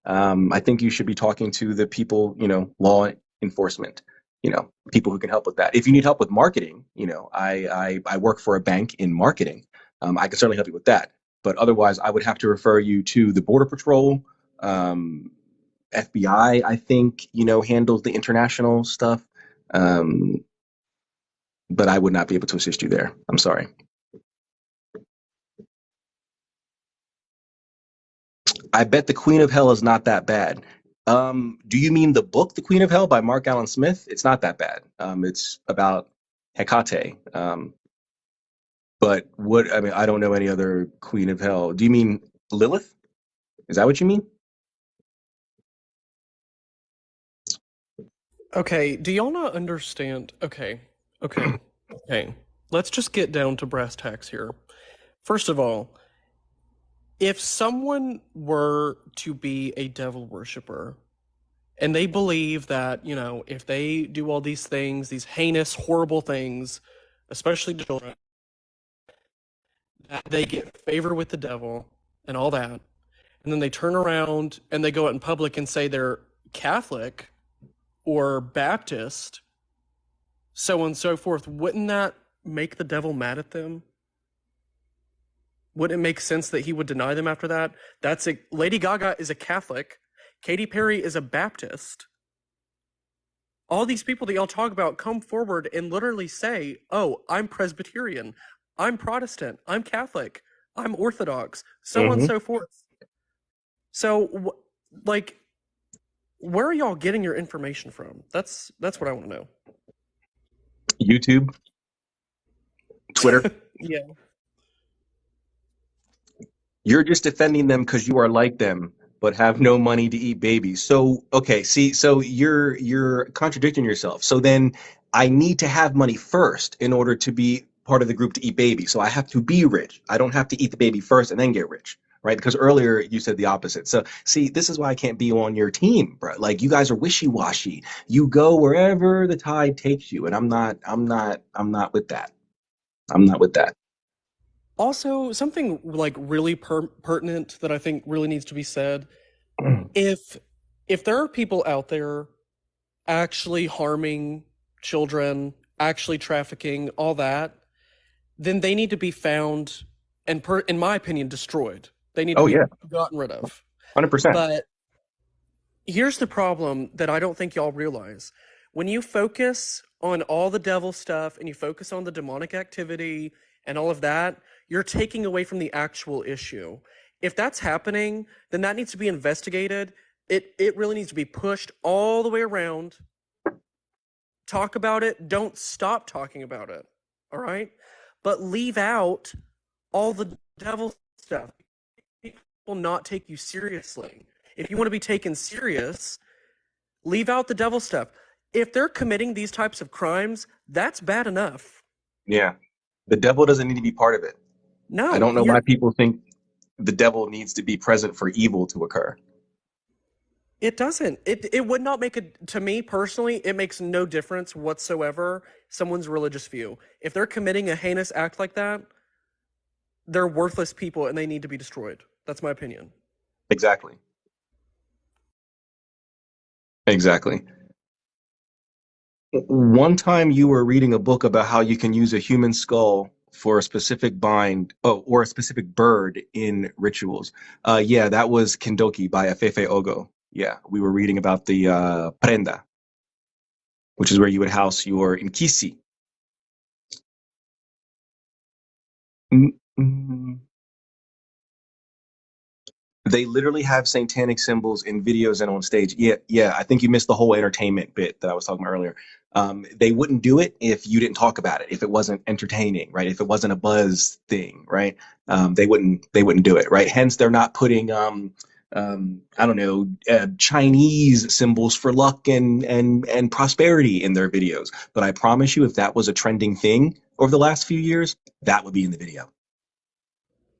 I think you should be talking to the people, you know, law enforcement, you know, people who can help with that. If you need help with marketing, you know, I work for a bank in marketing. I can certainly help you with that. But otherwise, I would have to refer you to the Border Patrol. FBI, I think, you know, handles the international stuff. But I would not be able to assist you there. I'm sorry. I bet The Queen of Hell is not that bad. Do you mean the book The Queen of Hell by Mark Allen Smith? It's not that bad. It's about Hecate. But what, I mean, I don't know any other Queen of Hell. Do you mean Lilith? Is that what you mean? Okay, do y'all not understand? Okay. Let's just get down to brass tacks here. First of all, if someone were to be a devil worshiper, and they believe that, you know, if they do all these things, these heinous, horrible things, especially to children, that they get favor with the devil and all that, and then they turn around and they go out in public and say they're Catholic or Baptist, so on and so forth, wouldn't that make the devil mad at them? Wouldn't it make sense that he would deny them after that? Lady Gaga is a Catholic. Katy Perry is a Baptist. All these people that y'all talk about come forward and literally say, "Oh, I'm Presbyterian, I'm Protestant, I'm Catholic, I'm Orthodox, so on and so forth." So, like, where are y'all getting your information from? That's what I want to know. YouTube, Twitter. Yeah. You're just defending them because you are like them, but have no money to eat babies. So, okay, see, so you're contradicting yourself. So then I need to have money first in order to be part of the group to eat babies. So I have to be rich. I don't have to eat the baby first and then get rich, right? Because earlier you said the opposite. So see, this is why I can't be on your team, bro. Like you guys are wishy-washy. You go wherever the tide takes you, and I'm not with that. I'm not with that. Also, something like really pertinent that I think really needs to be said. If there are people out there actually harming children, actually trafficking, all that, then they need to be found and, in my opinion, destroyed. They need to Oh be yeah, gotten rid of. 100%. But here's the problem that I don't think y'all realize. When you focus on all the devil stuff and you focus on the demonic activity and all of that, you're taking away from the actual issue. If that's happening, then that needs to be investigated. It really needs to be pushed all the way around. Talk about it. Don't stop talking about it. All right? But leave out all the devil stuff. People will not take you seriously. If you want to be taken serious, leave out the devil stuff. If they're committing these types of crimes, that's bad enough. Yeah. The devil doesn't need to be part of it. No, I don't know why people think the devil needs to be present for evil to occur. It doesn't. It would not make it, to me personally, it makes no difference whatsoever someone's religious view. If they're committing a heinous act like that, they're worthless people and they need to be destroyed. That's my opinion. Exactly. Exactly. One time you were reading a book about how you can use a human skull for a specific or a specific bird in rituals. Yeah, that was Kindoki by Afefe Ogo. Yeah, we were reading about the prenda, which is where you would house your inkisi. Mm-hmm. They literally have satanic symbols in videos and on stage. Yeah. I think you missed the whole entertainment bit that I was talking about earlier. They wouldn't do it if you didn't talk about it, if it wasn't entertaining, right? If it wasn't a buzz thing, right? They wouldn't do it, right? Hence, they're not putting, I don't know, Chinese symbols for luck and prosperity in their videos. But I promise you, if that was a trending thing over the last few years, that would be in the video.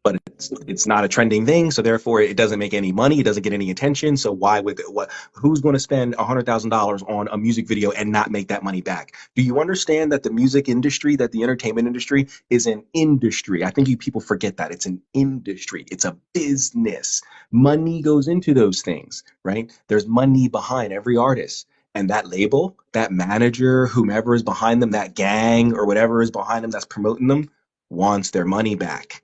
But it's not a trending thing, so therefore it doesn't make any money. It doesn't get any attention. So why would who's going to spend $100,000 on a music video and not make that money back? Do you understand that the music industry, that the entertainment industry is an industry? I think you people forget that it's an industry. It's a business. Money goes into those things, right? There's money behind every artist. And that label, that manager, whomever is behind them, that gang or whatever is behind them that's promoting them, wants their money back.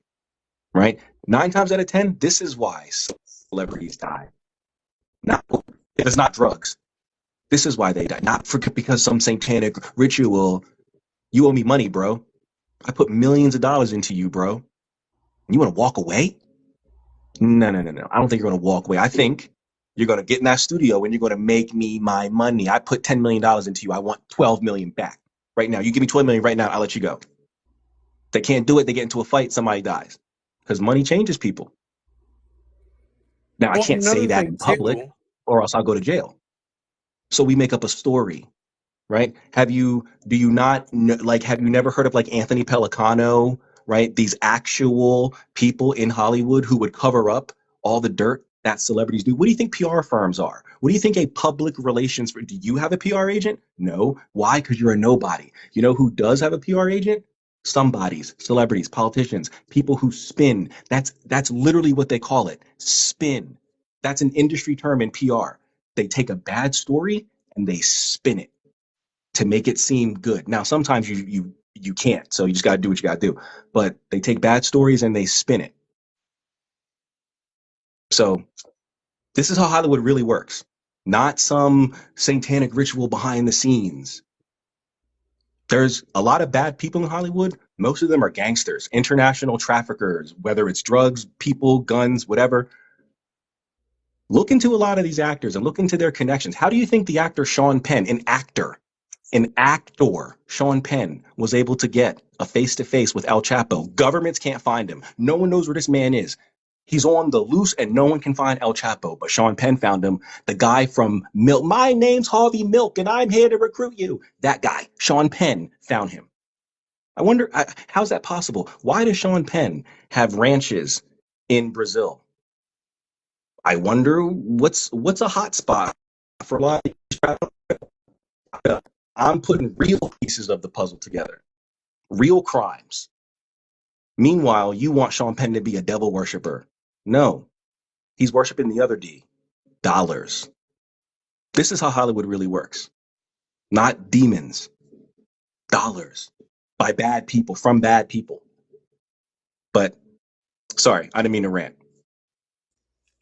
Right? 9 times out of 10, this is why celebrities die. Not if it's not drugs. This is why they die. Not because some satanic ritual. You owe me money, bro. I put millions of dollars into you, bro. You want to walk away? No. I don't think you're going to walk away. I think you're going to get in that studio and you're going to make me my money. I put $10 million into you. I want 12 million back right now. You give me 12 million right now. I'll let you go. They can't do it. They get into a fight. Somebody dies. Because money changes people. Now, I can't say that in public or else I'll go to jail. So we make up a story, right? Have you never heard of like Anthony Pellicano, right? These actual people in Hollywood who would cover up all the dirt that celebrities do. What do you think PR firms are? What do you think a public relations do you have a PR agent? No. Why? Because you're a nobody. You know who does have a PR agent? Somebodies, celebrities, politicians, people who spin. That's literally what they call it. Spin. That's an industry term in PR. They take a bad story and they spin it to make it seem good. Now, sometimes you can't, so you just got to do what you got to do. But they take bad stories and they spin it. So this is how Hollywood really works. not some satanic ritual behind the scenes. There's a lot of bad people in Hollywood. Most of them are gangsters, international traffickers, whether it's drugs, people, guns, whatever. Look into a lot of these actors and look into their connections. How do you think the actor Sean Penn, an actor, Sean Penn, was able to get a face-to-face with El Chapo? Governments can't find him. No one knows where this man is. He's on the loose and no one can find El Chapo, but Sean Penn found him. The guy from Milk, my name's Harvey Milk and I'm here to recruit you. That guy, Sean Penn, found him. I wonder, how's that possible? Why does Sean Penn have ranches in Brazil? I wonder what's a hot spot for a lot of these. I'm putting real pieces of the puzzle together, real crimes. Meanwhile, you want Sean Penn to be a devil worshiper. No, he's worshiping the other D, dollars. This is how Hollywood really works. Not demons, dollars, by bad people, from bad people. But, sorry, I didn't mean to rant.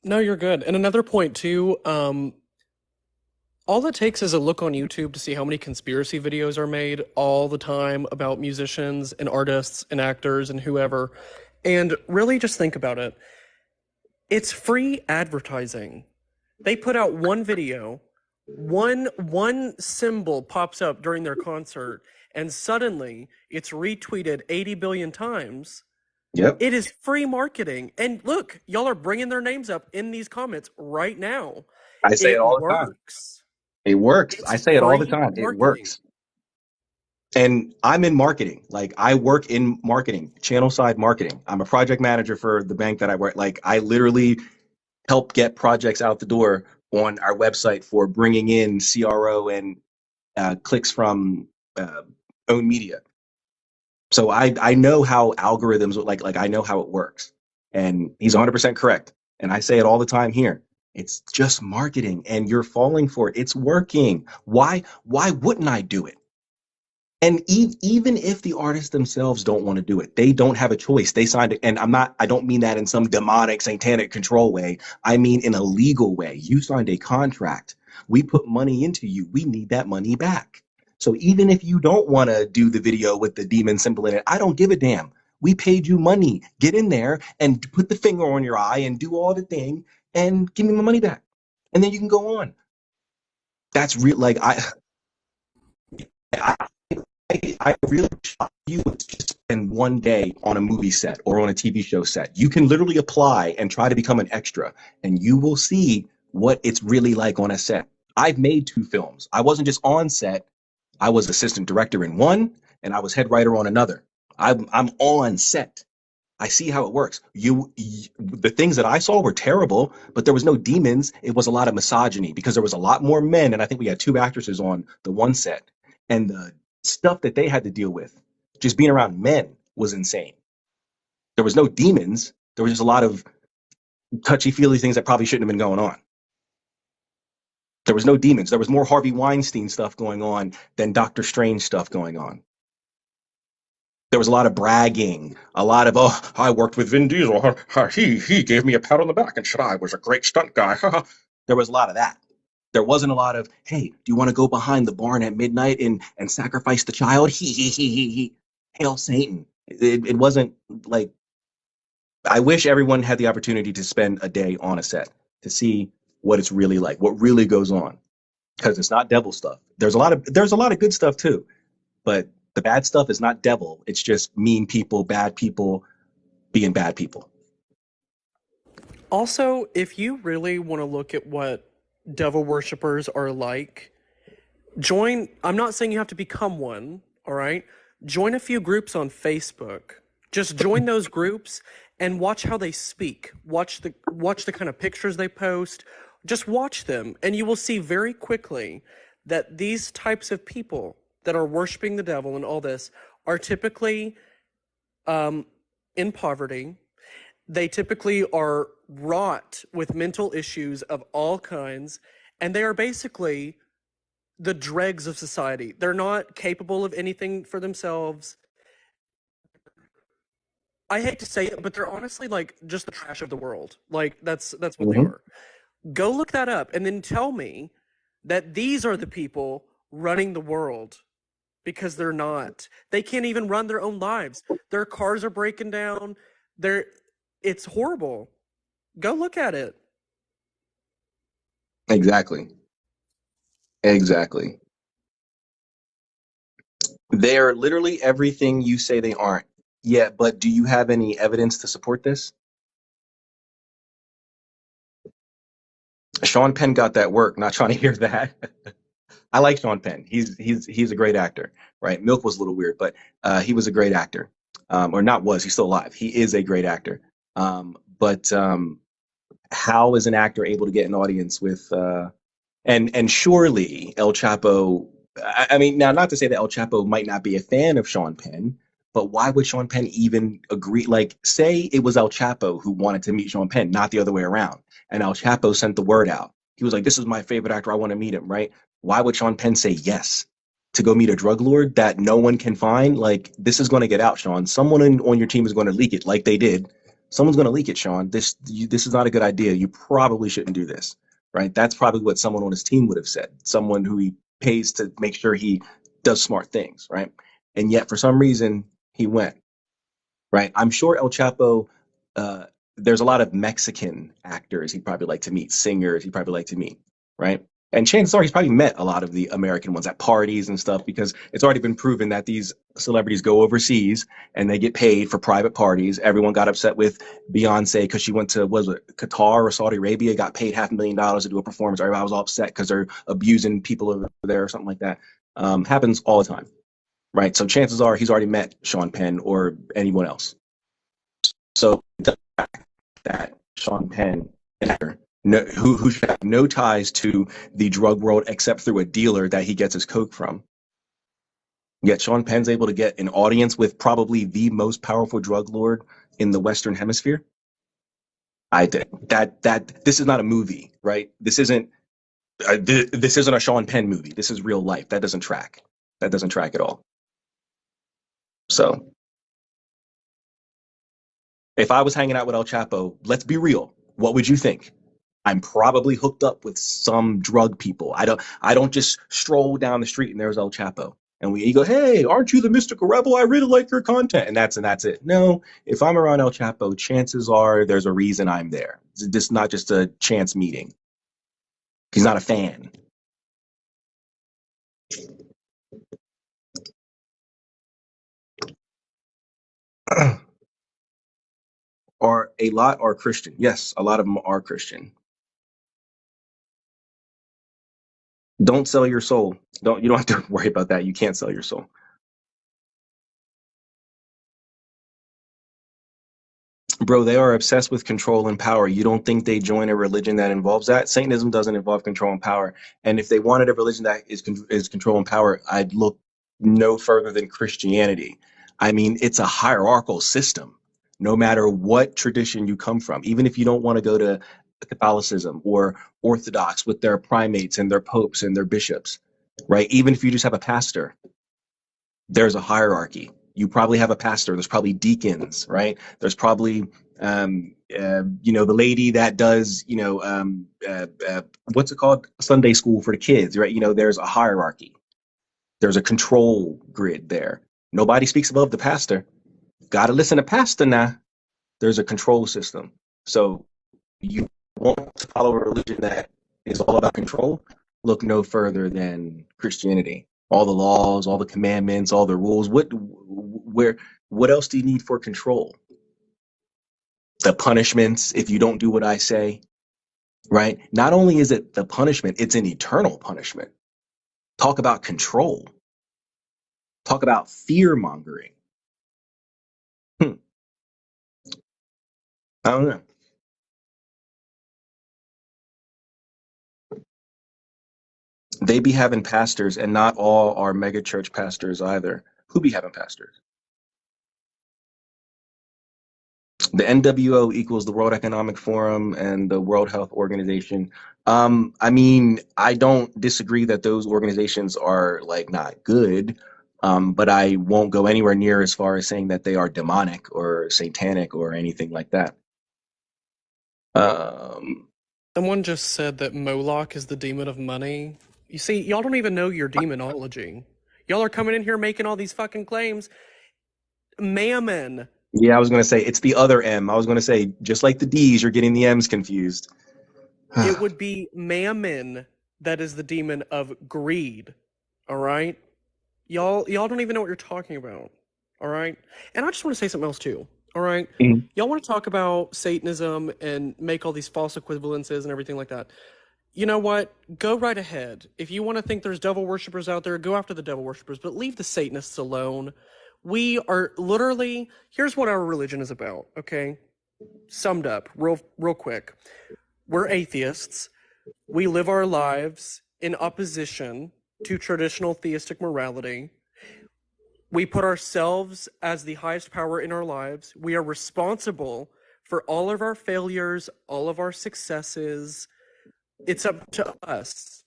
No, you're good. And another point too, all it takes is a look on YouTube to see how many conspiracy videos are made all the time about musicians and artists and actors and whoever. And really just think about it. It's free advertising. They put out one video, one symbol pops up during their concert, and suddenly it's retweeted 80 billion times. Yep. It is free marketing. And look, y'all are bringing their names up in these comments right now. I say it all the time. It works. I say it all the time. It works. And I'm in marketing. Like, I work in marketing, channel side marketing. I'm a project manager for the bank that I work. Like, I literally help get projects out the door on our website for bringing in CRO and clicks from own media. So I know how algorithms like I know how it works. And he's 100% correct. And I say it all the time here. It's just marketing and you're falling for it. It's working. Why wouldn't I do it? And even if the artists themselves don't want to do it, they don't have a choice. They signed it. And I don't mean that in some demonic, satanic control way. I mean in a legal way. You signed a contract. We put money into you. We need that money back. So even if you don't want to do the video with the demon symbol in it, I don't give a damn. We paid you money. Get in there and put the finger on your eye and do all the thing and give me my money back. And then you can go on. That's real. Like, I really shock you to just spend one day on a movie set or on a TV show set. You can literally apply and try to become an extra, and you will see what it's really like on a set. I've made 2 films. I wasn't just on set. I was assistant director in one, and I was head writer on another. I'm on set. I see how it works. The things that I saw were terrible, but there was no demons. It was a lot of misogyny because there was a lot more men, and I think we had 2 actresses on the one set, and the stuff that they had to deal with, just being around men, was insane. There was no demons. There was just a lot of touchy-feely things that probably shouldn't have been going on. There was no demons. There was more Harvey Weinstein stuff going on than Doctor Strange stuff going on. There was a lot of bragging, a lot of, oh, I worked with Vin Diesel. He gave me a pat on the back and said I was a great stunt guy. There was a lot of that. There wasn't a lot of, hey, do you want to go behind the barn at midnight and sacrifice the child? Hail Satan. It wasn't like, I wish everyone had the opportunity to spend a day on a set to see what it's really like, what really goes on. Because it's not devil stuff. There's a lot of good stuff too. But the bad stuff is not devil. It's just mean people, bad people being bad people. Also, if you really want to look at what devil worshippers are like, I'm not saying you have to become one, all right? Join a few groups on Facebook. Just join those groups and watch how they speak. Watch the kind of pictures they post. Just watch them, and you will see very quickly that these types of people that are worshiping the devil and all this are typically in poverty. They typically are wrought with mental issues of all kinds, and they are basically the dregs of society. They're not capable of anything for themselves. I hate to say it, but they're honestly like just the trash of the world. Like that's what they are. Go look that up and then tell me that these are the people running the world, because they're not. They can't even run their own lives. Their cars are breaking down. It's horrible. Go look at it. Exactly. Exactly. They're literally everything you say they aren't. Yeah, but do you have any evidence to support this? Sean Penn got that work. Not trying to hear that. I like Sean Penn. He's a great actor, right? Milk was a little weird, but he was a great actor. Or not was, he's still alive. He is a great actor. But how is an actor able to get an audience with and surely El Chapo, I mean, now not to say that El Chapo might not be a fan of Sean Penn, but why would Sean Penn even agree? Like, say it was El Chapo who wanted to meet Sean Penn, not the other way around. And El Chapo sent the word out. He was like, this is my favorite actor. I want to meet him, right? Why would Sean Penn say yes to go meet a drug lord that no one can find? Like, this is going to get out, Sean. Someone on your team is going to leak it like they did. Someone's going to leak it, Sean. This is not a good idea. You probably shouldn't do this, right? That's probably what someone on his team would have said. Someone who he pays to make sure he does smart things, right? And yet, for some reason, he went, right? I'm sure El Chapo, uh, there's a lot of Mexican actors he'd probably like to meet, singers he'd probably like to meet, right? And chances are he's probably met a lot of the American ones at parties and stuff, because it's already been proven that these celebrities go overseas and they get paid for private parties. Everyone got upset with Beyonce because she went to, was it Qatar or Saudi Arabia, got paid $500,000 to do a performance. Everybody was all upset because they're abusing people over there or something like that. Happens all the time, right? So chances are he's already met Sean Penn or anyone else. So the fact that Sean Penn, who should have no ties to the drug world except through a dealer that he gets his coke from, yet Sean Penn's able to get an audience with probably the most powerful drug lord in the Western Hemisphere. I did that. This is not a movie, right? This isn't a Sean Penn movie. This is real life. That doesn't track. That doesn't track at all. So if I was hanging out with El Chapo, let's be real. What would you think? I'm probably hooked up with some drug people. I don't just stroll down the street and there's El Chapo. And you go, hey, aren't you the mystical rebel? I really like your content. And that's it. No, if I'm around El Chapo, chances are there's a reason I'm there. It's not just a chance meeting. He's not a fan. Or a lot are Christian. Yes, a lot of them are Christian. Don't sell your soul. You don't have to worry about that. You can't sell your soul. Bro, they are obsessed with control and power. You don't think they join a religion that involves that? Satanism doesn't involve control and power. And if they wanted a religion that is control and power, I'd look no further than Christianity. I mean, it's a hierarchical system, no matter what tradition you come from. Even if you don't want to go to Catholicism or Orthodox with their primates and their popes and their bishops, right? Even if you just have a pastor, there's a hierarchy. You probably have a pastor. There's probably deacons, right? There's probably, the lady that does, what's it called? Sunday school for the kids, right? There's a hierarchy. There's a control grid there. Nobody speaks above the pastor. Got to listen to pastor now. There's a control system. So you want to follow a religion that is all about control? Look no further than Christianity. All the laws, all the commandments, all the rules. What else do you need for control? The punishments if you don't do what I say, right? Not only is it the punishment, it's an eternal punishment. Talk about control. Talk about fear mongering. I don't know. They be having pastors, and not all are mega church pastors either. Who be having pastors? The NWO equals the World Economic Forum and the World Health Organization. I mean, I don't disagree that those organizations are like not good, but I won't go anywhere near as far as saying that they are demonic or satanic or anything like that. Someone just said that Moloch is the demon of money. You see, y'all don't even know your demonology. Y'all are coming in here making all these fucking claims. Mammon. Yeah, I was going to say it's the other M. I was going to say, just like the D's, you're getting the M's confused. It would be mammon that is the demon of greed. All right? Y'all don't even know what you're talking about. All right? And I just want to say something else too. All right? Mhm. Y'all want to talk about Satanism and make all these false equivalences and everything like that. You know what? Go right ahead. If you want to think there's devil worshippers out there, go after the devil worshippers, but leave the Satanists alone. We are literally, here's what our religion is about, okay? Summed up, real quick. We're atheists. We live our lives in opposition to traditional theistic morality. We put ourselves as the highest power in our lives. We are responsible for all of our failures, all of our successes. It's up to us.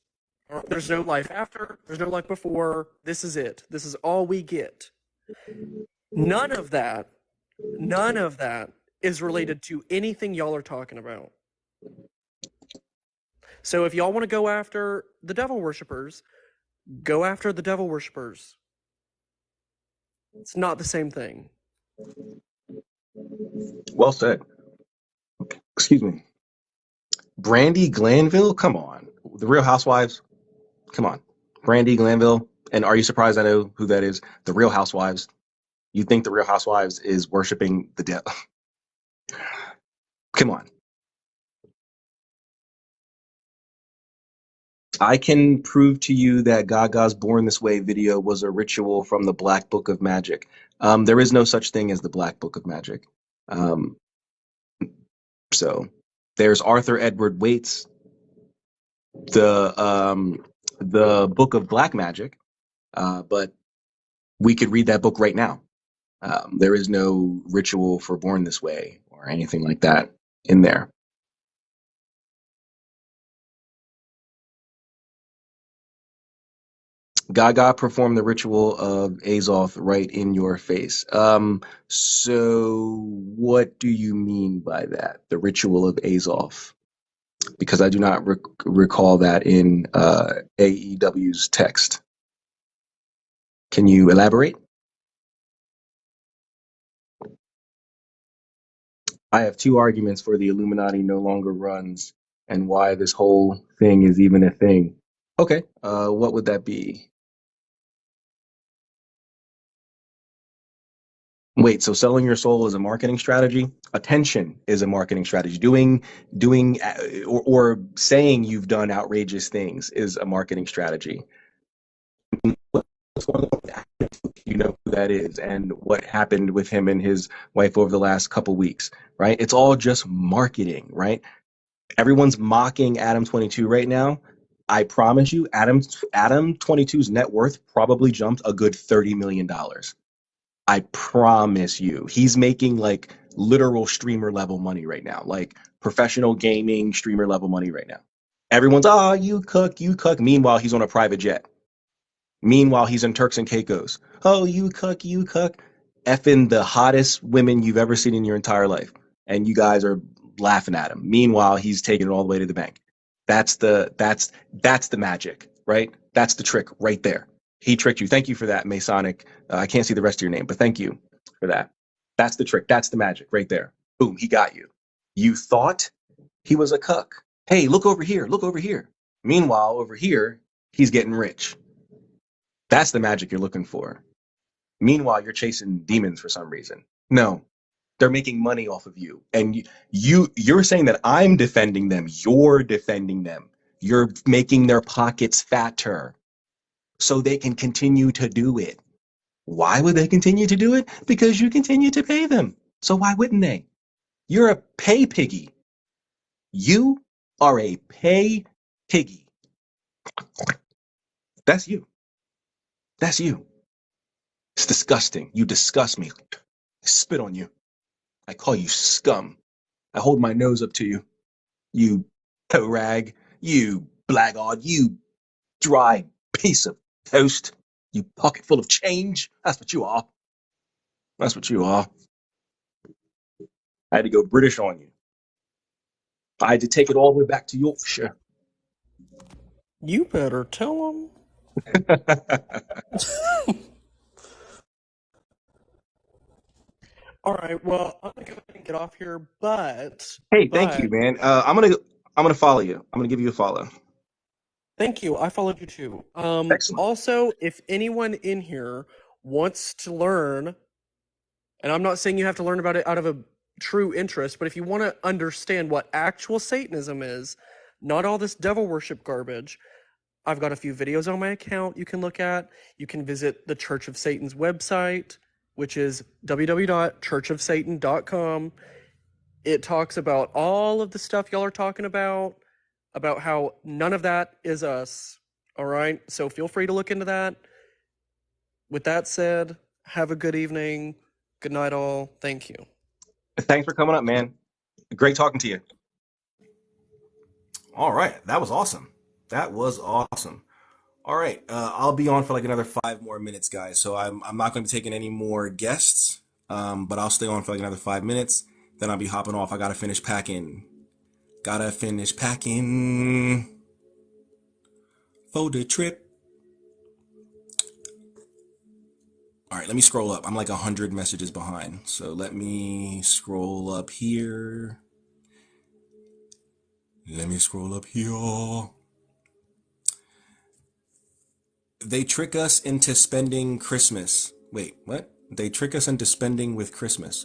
There's no life after, there's no life before. This is it. This is all we get. None of that is related to anything y'all are talking about. So if y'all want to go after the devil worshippers, go after the devil worshippers. It's not the same thing. Well said. Excuse me. Brandy Glanville? Come on. The Real Housewives? Come on. Brandy Glanville. And are you surprised I know who that is? The Real Housewives. You think the Real Housewives is worshiping the devil? Come on. I can prove to you that Gaga's Born This Way video was a ritual from the Black Book of Magic. There is no such thing as the Black Book of Magic. Um, so there's Arthur Edward Waite's the Book of Black Magic, but we could read that book right now. There is no ritual for Born This Way or anything like that in there. Gaga performed the ritual of Azoth right in your face. So what do you mean by that? The ritual of Azoth? Because I do not recall that in AEW's text. Can you elaborate? I have two arguments for the Illuminati no longer runs and why this whole thing is even a thing. Okay, what would that be? Wait, so selling your soul is a marketing strategy? Attention is a marketing strategy. Doing or saying you've done outrageous things is a marketing strategy. What's going on with that? You know who that is and what happened with him and his wife over the last couple weeks, right? It's all just marketing, right? Everyone's mocking Adam 22 right now. I promise you, Adam 22's net worth probably jumped a good $30 million. I promise you. He's making like literal streamer level money right now, like professional gaming streamer level money right now. Everyone's, oh, you cook, you cook. Meanwhile, he's on a private jet. Meanwhile, he's in Turks and Caicos. Oh, you cook, you cook. Effing the hottest women you've ever seen in your entire life. And you guys are laughing at him. Meanwhile, he's taking it all the way to the bank. That's the magic, right? That's the trick right there. He tricked you. Thank you for that, Masonic. I can't see the rest of your name, but thank you for that. That's the trick. That's the magic right there. Boom, he got you. You thought he was a cuck. Hey, look over here. Look over here. Meanwhile, over here, he's getting rich. That's the magic you're looking for. Meanwhile, you're chasing demons for some reason. No, they're making money off of you. And you're saying that I'm defending them. You're defending them. You're making their pockets fatter so they can continue to do it. Why would they continue to do it? Because you continue to pay them. So why wouldn't they? You're a pay piggy. You are a pay piggy. That's you. That's you. It's disgusting. You disgust me. I spit on you. I call you scum. I hold my nose up to you. You toe rag. You blackguard. You dry piece of toast. You pocket full of change. That's what you are. That's what you are. I had to go British on you. I had to take it all the way back to Yorkshire. You better tell them. All right. Well, I'm gonna go ahead and get off here, Hey, thank you, man. I'm gonna follow you. I'm gonna give you a follow. thank you. I followed you too. Excellent. Also, if anyone in here wants to learn, and I'm not saying you have to learn about it out of a true interest, but if you want to understand what actual Satanism is, not all this devil worship garbage, I've got a few videos on my account you can look at. You can visit the Church of Satan's website, which is www.churchofsatan.com. It talks about all of the stuff y'all are talking about how none of that is us. All right? So feel free to look into that. With that said, have a good evening. Good night, all. Thank you. Thanks for coming up, man. Great talking to you. All right, that was awesome. That was awesome. All right, I'll be on for like another 5 more minutes, guys. So I'm not going to be taking any more guests, but I'll stay on for like another 5 minutes. Then I'll be hopping off. I gotta finish packing. Gotta finish packing for the trip. All right, let me scroll up. I'm like 100 messages behind. So let me scroll up here. Let me scroll up here. They trick us into spending Christmas. Wait, what? They trick us into spending with Christmas.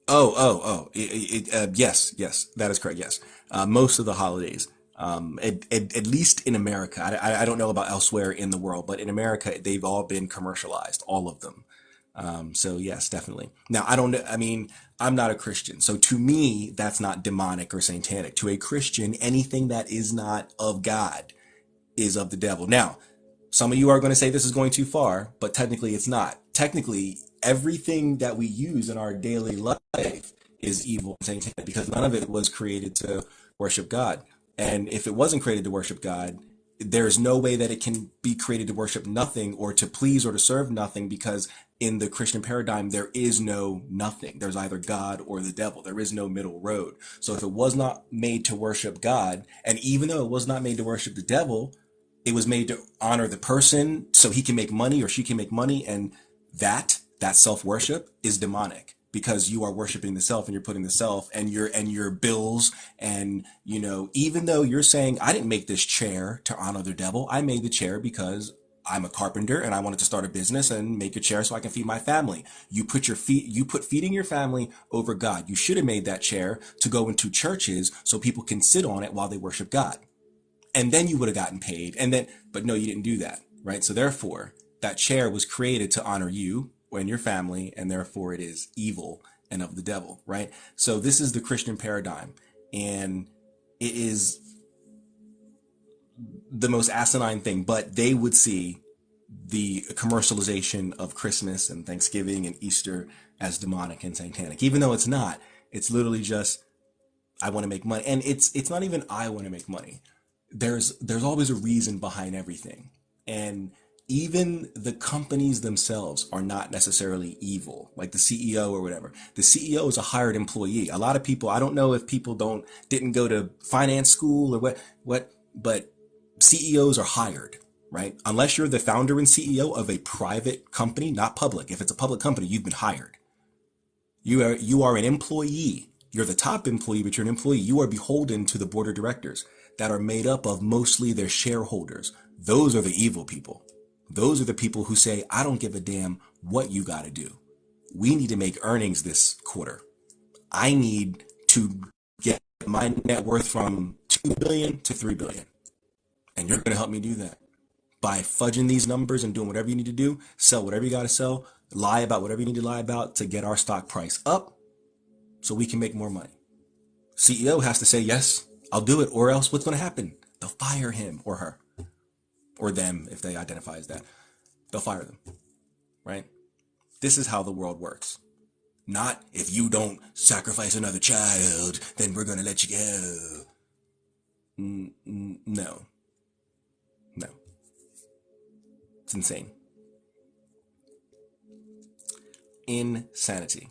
Oh. Yes, that is correct. Yes. Most of the holidays, at least in America, I don't know about elsewhere in the world, but in America, they've all been commercialized, all of them. So yes, definitely. Now, I don't know. I mean, I'm not a Christian. So to me, that's not demonic or satanic. To a Christian, anything that is not of God is of the devil. Now, some of you are going to say this is going too far, but technically it's not. Technically, everything that we use in our daily life is evil and satanic because none of it was created to worship God. And if it wasn't created to worship God, there's no way that it can be created to worship nothing or to please or to serve nothing because in the Christian paradigm, there is no nothing. There's either God or the devil. There is no middle road. So if it was not made to worship God, and even though it was not made to worship the devil, it was made to honor the person so he can make money or she can make money. And that self-worship is demonic because you are worshiping the self and you're putting the self and your bills. And, even though you're saying, I didn't make this chair to honor the devil. I made the chair because I'm a carpenter and I wanted to start a business and make a chair so I can feed my family. You put feeding your family over God. You should have made that chair to go into churches so people can sit on it while they worship God. And then you would have gotten paid. But no, you didn't do that, right? So therefore, that chair was created to honor you and your family, and therefore it is evil and of the devil, right? So this is the Christian paradigm, and it is the most asinine thing, but they would see the commercialization of Christmas and Thanksgiving and Easter as demonic and satanic, even though it's not. It's literally just, I want to make money. And it's not even I want to make money. There's always a reason behind everything. And even the companies themselves are not necessarily evil, like the CEO or whatever. The CEO is a hired employee. A lot of people, I don't know if people didn't go to finance school or but CEOs are hired, right? Unless you're the founder and CEO of a private company, not public. If it's a public company, you've been hired. You are an employee. You're the top employee, but you're an employee. You are beholden to the board of directors that are made up of mostly their shareholders. Those are the evil people. Those are the people who say, I don't give a damn what you got to do. We need to make earnings this quarter. I need to get my net worth from 2 billion to 3 billion. And you're going to help me do that by fudging these numbers and doing whatever you need to do, sell whatever you got to sell, lie about whatever you need to lie about to get our stock price up so we can make more money. CEO has to say, yes, I'll do it, or else what's going to happen? They'll fire him or her, or them if they identify as that. They'll fire them, right? This is how the world works. Not if you don't sacrifice another child, then we're going to let you go. No. It's insane. Insanity.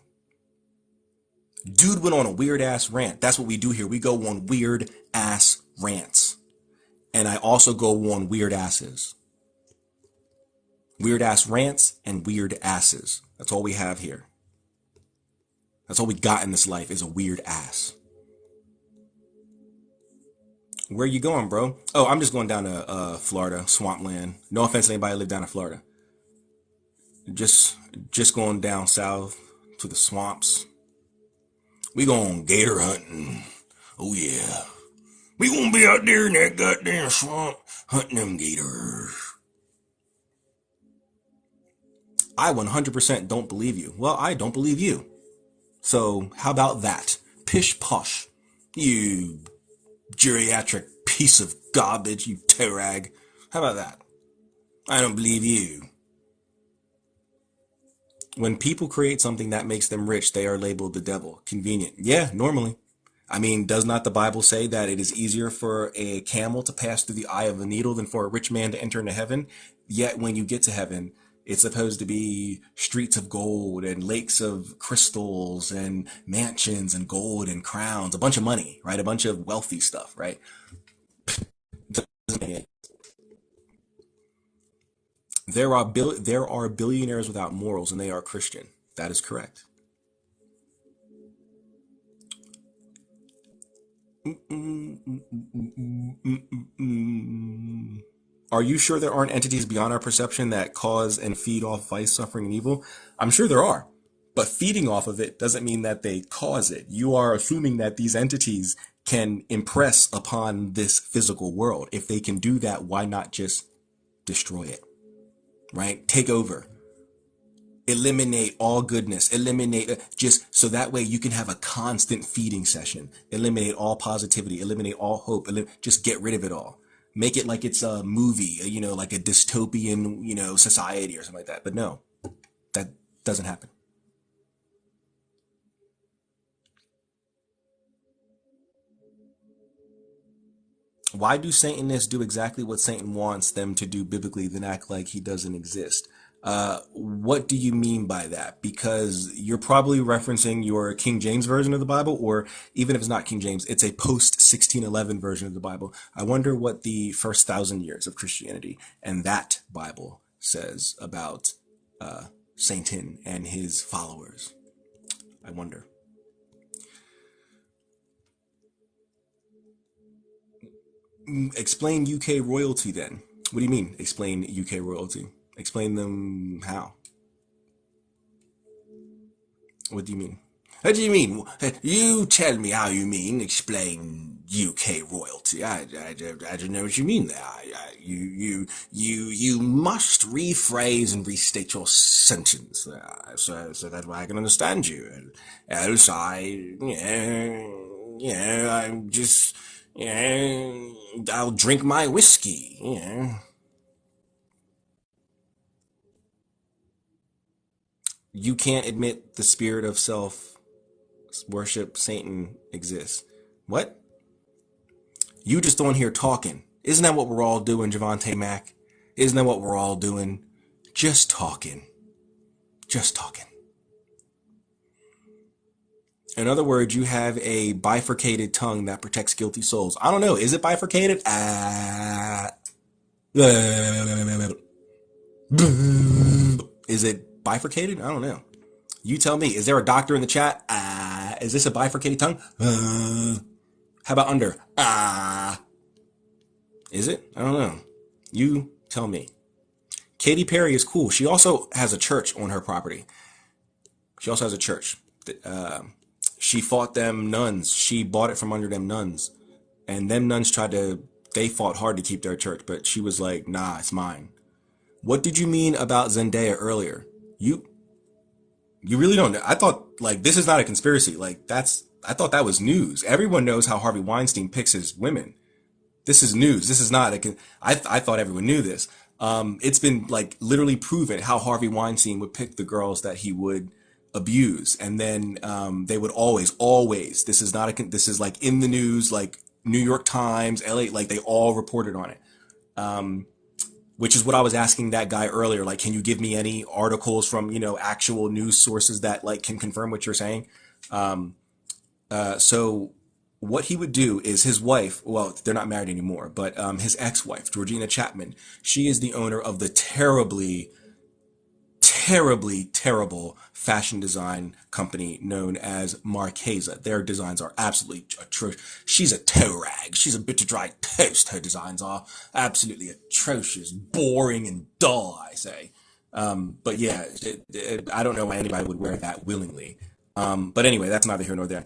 Dude went on a weird ass rant. That's what we do here. We go on weird ass rants. And I also go on weird asses. Weird ass rants and weird asses. That's all we have here. That's all we got in this life is a weird ass. Where you going, bro? Oh, I'm just going down to Florida, swampland. No offense to anybody who live down in Florida. Just going down south to the swamps. We going gator hunting. Oh yeah. We gonna be out there in that goddamn swamp hunting them gators. I 100% don't believe you. Well, I don't believe you. So how about that? Pish posh. You geriatric piece of garbage, you toe rag. How about that? I don't believe you. When people create something that makes them rich, they are labeled the devil. Convenient. Yeah, normally. I mean, does not the Bible say that it is easier for a camel to pass through the eye of a needle than for a rich man to enter into heaven? Yet when you get to heaven, it's supposed to be streets of gold and lakes of crystals and mansions and gold and crowns, a bunch of money, right? A bunch of wealthy stuff, right? There are billionaires without morals, and they are Christian. That is correct. Are you sure there aren't entities beyond our perception that cause and feed off vice, suffering, and evil? I'm sure there are. But feeding off of it doesn't mean that they cause it. You are assuming that these entities can impress upon this physical world. If they can do that, why not just destroy it? Right? Take over. Eliminate all goodness. Eliminate just so that way you can have a constant feeding session. Eliminate all positivity. Eliminate all hope. Just get rid of it all. Make it like it's a movie, like a dystopian, society or something like that. But no, that doesn't happen. Why do Satanists do exactly what Satan wants them to do biblically, then act like he doesn't exist? What do you mean by that? Because you're probably referencing your King James version of the Bible, or even if it's not King James, it's a post 1611 version of the Bible. I wonder what the first 1,000 years of Christianity and that Bible says about Satan and his followers. I wonder. Explain UK royalty then. What do you mean, explain UK royalty? Explain them how? What do you mean? What do you mean? You tell me how you mean, explain UK royalty. I don't know what you mean there. You must rephrase and restate your sentence so that I can understand you. Else I'm just, I'll drink my whiskey, You can't admit the spirit of self-worship, Satan, exists. What? You just on here talking. Isn't that what we're all doing, Javante Mack? Isn't that what we're all doing? Just talking. Just talking. In other words, you have a bifurcated tongue that protects guilty souls. I don't know. Is it bifurcated? Is it bifurcated? I don't know. You tell me. Is there a doctor in the chat? Is this a bifurcated tongue? How about under? Is it? I don't know. You tell me. Katy Perry is cool. She also has a church on her property. She also has a church. She fought them nuns. She bought it from under them nuns. And them nuns they fought hard to keep their church, but she was like, nah, it's mine. What did you mean about Zendaya earlier? You really don't know. I thought, this is not a conspiracy. I thought that was news. Everyone knows how Harvey Weinstein picks his women. This is news. This is not I thought everyone knew this. It's been literally proven how Harvey Weinstein would pick the girls that he would abuse. And then, they would always, this is in the news, New York Times, LA, they all reported on it. Which is what I was asking that guy earlier. Can you give me any articles from, actual news sources that can confirm what you're saying? So what he would do is his wife, well, they're not married anymore, but his ex-wife, Georgina Chapman, she is the owner of the terribly terrible fashion design company known as Marchesa. Their designs are absolutely atrocious. She's a toe rag. She's a bit of dry toast. Her designs are absolutely atrocious, boring, and dull, I say. But yeah, I don't know why anybody would wear that willingly. But anyway, that's neither here nor there.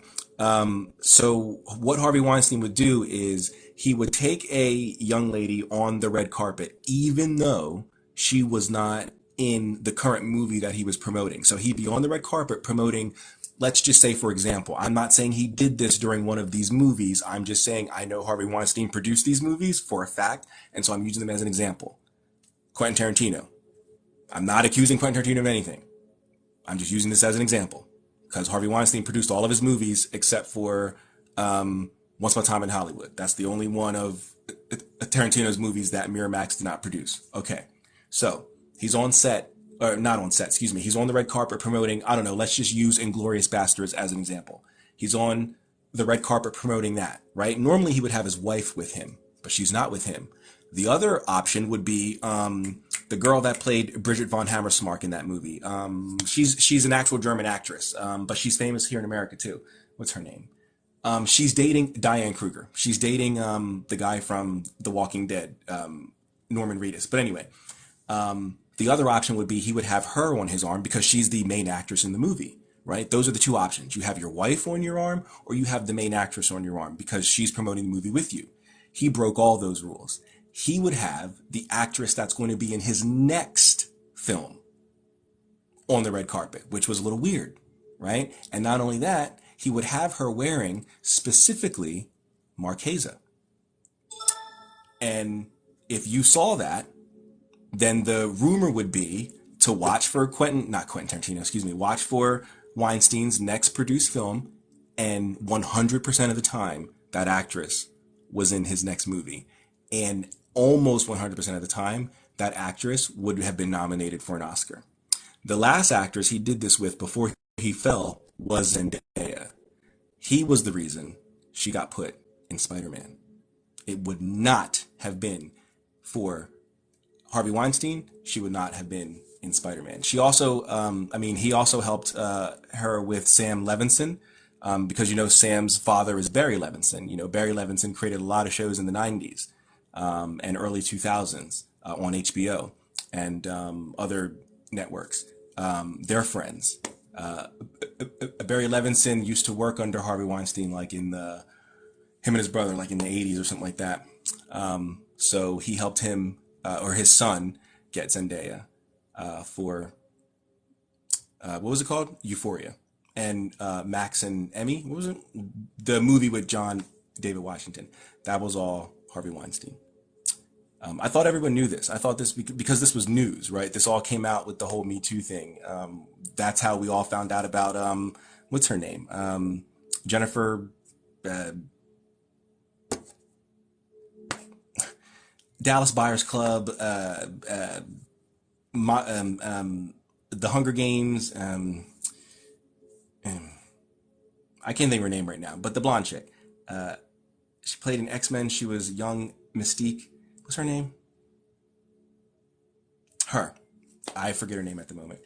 So what Harvey Weinstein would do is he would take a young lady on the red carpet, even though she was not in the current movie that he was promoting. So he'd be on the red carpet promoting, let's just say, for example, I'm not saying he did this during one of these movies. I'm just saying I know Harvey Weinstein produced these movies for a fact, and so I'm using them as an example. Quentin Tarantino. I'm not accusing Quentin Tarantino of anything. I'm just using this as an example because Harvey Weinstein produced all of his movies except for Once Upon a Time in Hollywood. That's the only one of Tarantino's movies that Miramax did not produce. Okay, so he's on set, or not on set, excuse me. He's on the red carpet promoting, I don't know, let's just use Inglourious Basterds as an example. He's on the red carpet promoting that, right? Normally he would have his wife with him, but she's not with him. The other option would be the girl that played Bridget von Hammersmark in that movie. She's an actual German actress, but she's famous here in America too. What's her name? She's dating Diane Kruger. She's dating the guy from The Walking Dead, Norman Reedus. But anyway, the other option would be he would have her on his arm because she's the main actress in the movie, right? Those are the two options. You have your wife on your arm or you have the main actress on your arm because she's promoting the movie with you. He broke all those rules. He would have the actress that's going to be in his next film on the red carpet, which was a little weird, right? And not only that, he would have her wearing specifically Marchesa. And if you saw that, then the rumor would be to watch for watch for Weinstein's next produced film, and 100% of the time, that actress was in his next movie. And almost 100% of the time, that actress would have been nominated for an Oscar. The last actress he did this with before he fell was Zendaya. He was the reason she got put in Spider-Man. It would not have been for Harvey Weinstein. She would not have been in Spider-Man. She also, he also helped her with Sam Levinson, because, Sam's father is Barry Levinson. Barry Levinson created a lot of shows in the 90s and early 2000s on HBO and other networks. They're friends. Barry Levinson used to work under Harvey Weinstein, him and his brother, like in the 80s or something like that. So he helped him, or his son, get Zendaya for, what was it called? Euphoria. And Max and Emmy, what was it? The movie with John David Washington. That was all Harvey Weinstein. I thought everyone knew this. I thought this because this was news, right? This all came out with the whole Me Too thing. That's how we all found out about, what's her name? Jennifer, Dallas Buyers Club, The Hunger Games. I can't think of her name right now, but the blonde chick. She played in X-Men. She was young Mystique. What's her name? Her. I forget her name at the moment.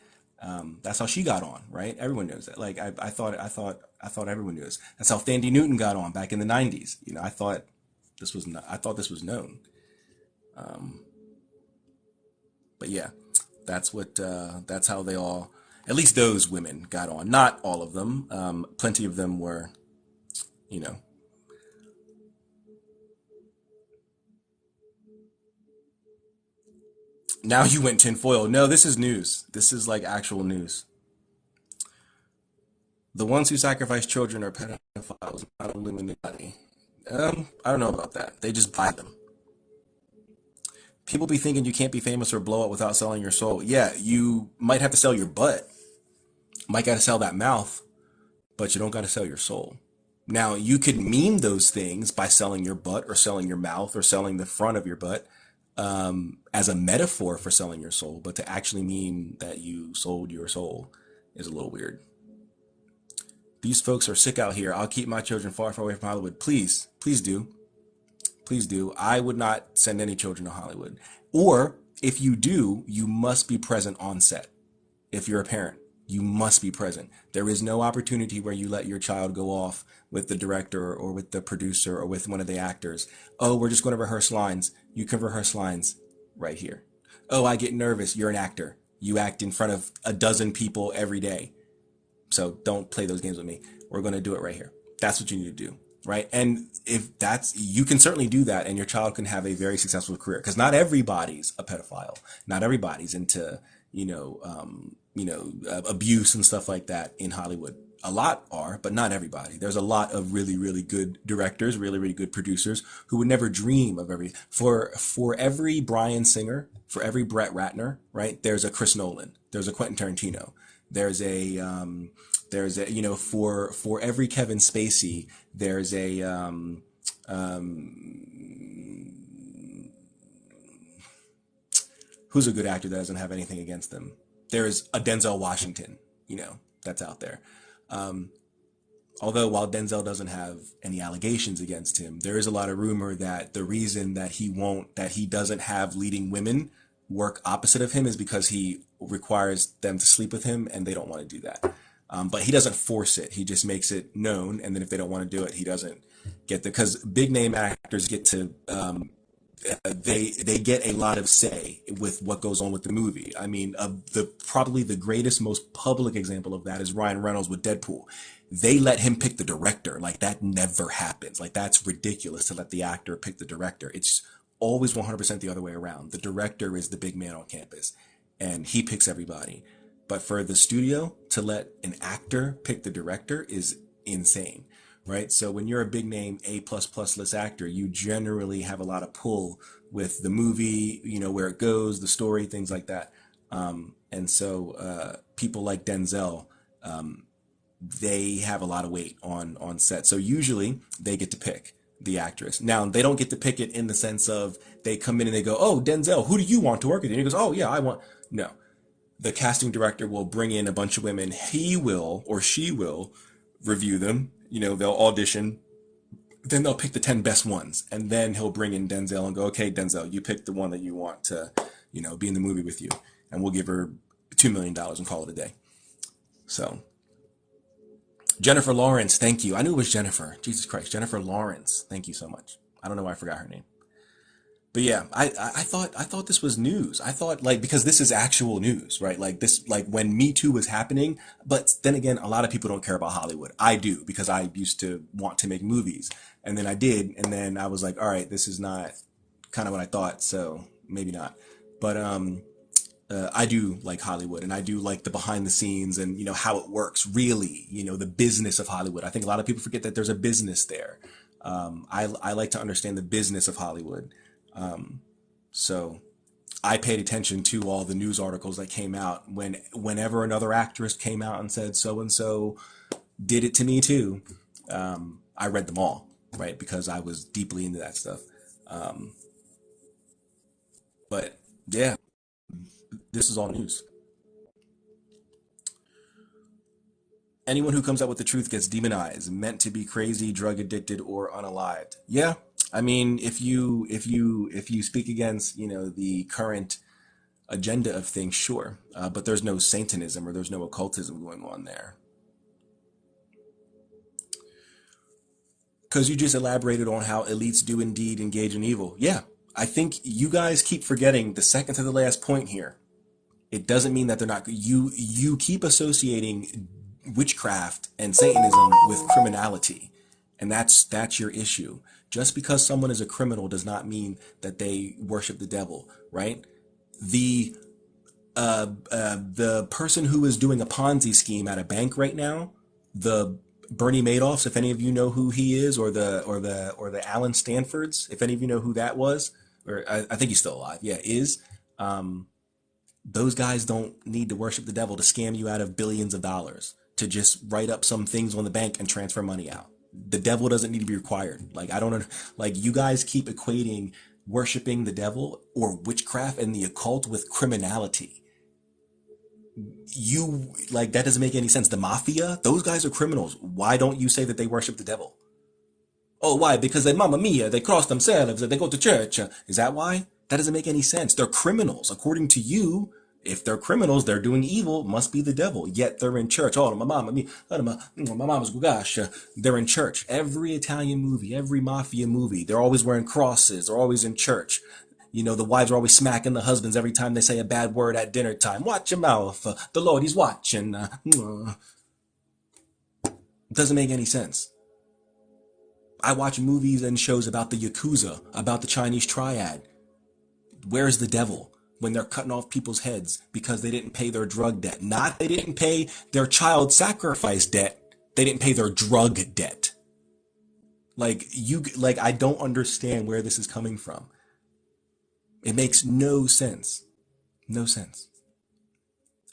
That's how she got on, right? Everyone knows that. I thought everyone knew this. That's how Thandie Newton got on back in the 90s. I thought this was known. But yeah, that's how they all, at least those women got on. Not all of them. Plenty of them were, Now you went tinfoil. No, this is news. This is actual news. The ones who sacrifice children are pedophiles, not Illuminati. I don't know about that. They just buy them. People be thinking you can't be famous or blow up without selling your soul. Yeah, you might have to sell your butt. Might got to sell that mouth, but you don't got to sell your soul. Now, you could mean those things by selling your butt or selling your mouth or selling the front of your butt as a metaphor for selling your soul, but to actually mean that you sold your soul is a little weird. These folks are sick out here. I'll keep my children far, far away from Hollywood. Please, please do. Please do. I would not send any children to Hollywood. Or if you do, you must be present on set. If you're a parent, you must be present. There is no opportunity where you let your child go off with the director or with the producer or with one of the actors. Oh, we're just going to rehearse lines. You can rehearse lines right here. Oh, I get nervous. You're an actor. You act in front of a dozen people every day. So don't play those games with me. We're going to do it right here. That's what you need to do, right? And if that's, you can certainly do that, and your child can have a very successful career, because not everybody's a pedophile. Not everybody's into, abuse and stuff like that in Hollywood. A lot are, but not everybody. There's a lot of really, really good directors, really, really good producers who would never dream of for every Bryan Singer, for every Brett Ratner, right? There's a Chris Nolan, there's a Quentin Tarantino, there's a for every Kevin Spacey, there's a who's a good actor that doesn't have anything against them? There's a Denzel Washington, that's out there. Although while Denzel doesn't have any allegations against him, there is a lot of rumor that the reason that he doesn't have leading women work opposite of him is because he requires them to sleep with him, and they don't want to do that. But he doesn't force it. He just makes it known. And then if they don't want to do it, he doesn't get because big name actors get to, they get a lot of say with what goes on with the movie. I mean, probably the greatest, most public example of that is Ryan Reynolds with Deadpool. They let him pick the director. Like, that never happens. Like, that's ridiculous to let the actor pick the director. It's always 100% the other way around. The director is the big man on campus, and he picks everybody. But for the studio to let an actor pick the director is insane, right? So when you're a big name A++ list actor, you generally have a lot of pull with the movie, where it goes, the story, things like that. And so people like Denzel, they have a lot of weight on set. So usually they get to pick the actress. Now, they don't get to pick it in the sense of they come in and they go, oh, Denzel, who do you want to work with? And he goes, oh, yeah, I want. No. The casting director will bring in a bunch of women. He will, or she will, review them. They'll audition. Then they'll pick the 10 best ones. And then he'll bring in Denzel and go, okay, Denzel, you pick the one that you want to, be in the movie with you. And we'll give her $2 million and call it a day. So, Jennifer Lawrence, thank you. I knew it was Jennifer. Jesus Christ. Jennifer Lawrence. Thank you so much. I don't know why I forgot her name. But yeah, I thought this was news. I thought, because this is actual news, right? When Me Too was happening. But then again, a lot of people don't care about Hollywood. I do, because I used to want to make movies, and then I did, and then I was like, all right, this is not kind of what I thought, so maybe not. But I do like Hollywood, and I do like the behind the scenes and how it works, really, the business of Hollywood. I think a lot of people forget that there's a business there. I like to understand the business of Hollywood. So I paid attention to all the news articles that came out whenever another actress came out and said so-and-so did it to me too. I read them all, right? Because I was deeply into that stuff. But yeah, this is all news. Anyone who comes out with the truth gets demonized, meant to be crazy, drug addicted, or unalived. Yeah. I mean, if you speak against, the current agenda of things, sure. But there's no Satanism or there's no occultism going on there. Because you just elaborated on how elites do indeed engage in evil. Yeah, I think you guys keep forgetting the second to the last point here. It doesn't mean that they're not. You keep associating witchcraft and Satanism with criminality. And that's your issue. Just because someone is a criminal does not mean that they worship the devil, right? The person who is doing a Ponzi scheme at a bank right now, the Bernie Madoffs, if any of you know who he is, or the Alan Stanfords, if any of you know who that was, or I think he's still alive. Yeah, those guys don't need to worship the devil to scam you out of billions of dollars, to just write up some things on the bank and transfer money out. The devil doesn't need to be required. You guys keep equating worshiping the devil or witchcraft and the occult with criminality. You, like, that doesn't make any sense. The mafia, those guys are criminals. Why don't you say that they worship the devil? Oh, why? Because they, mamma mia, they cross themselves, they go to church. Is that why? That doesn't make any sense. They're criminals. According to you, if they're criminals, they're doing evil, must be the devil. Yet they're in church. Oh, my mama, me, my mama's gosh. They're in church. Every Italian movie, every mafia movie, they're always wearing crosses. They're always in church. You know, the wives are always smacking the husbands every time they say a bad word at dinner time. Watch your mouth. The Lord, he's watching. Doesn't make any sense. I watch movies and shows about the Yakuza, about the Chinese triad. Where's the devil when they're cutting off people's heads because they didn't pay their drug debt? Not they didn't pay their child sacrifice debt. They didn't pay their drug debt. Like, I don't understand where this is coming from. It makes no sense. No sense.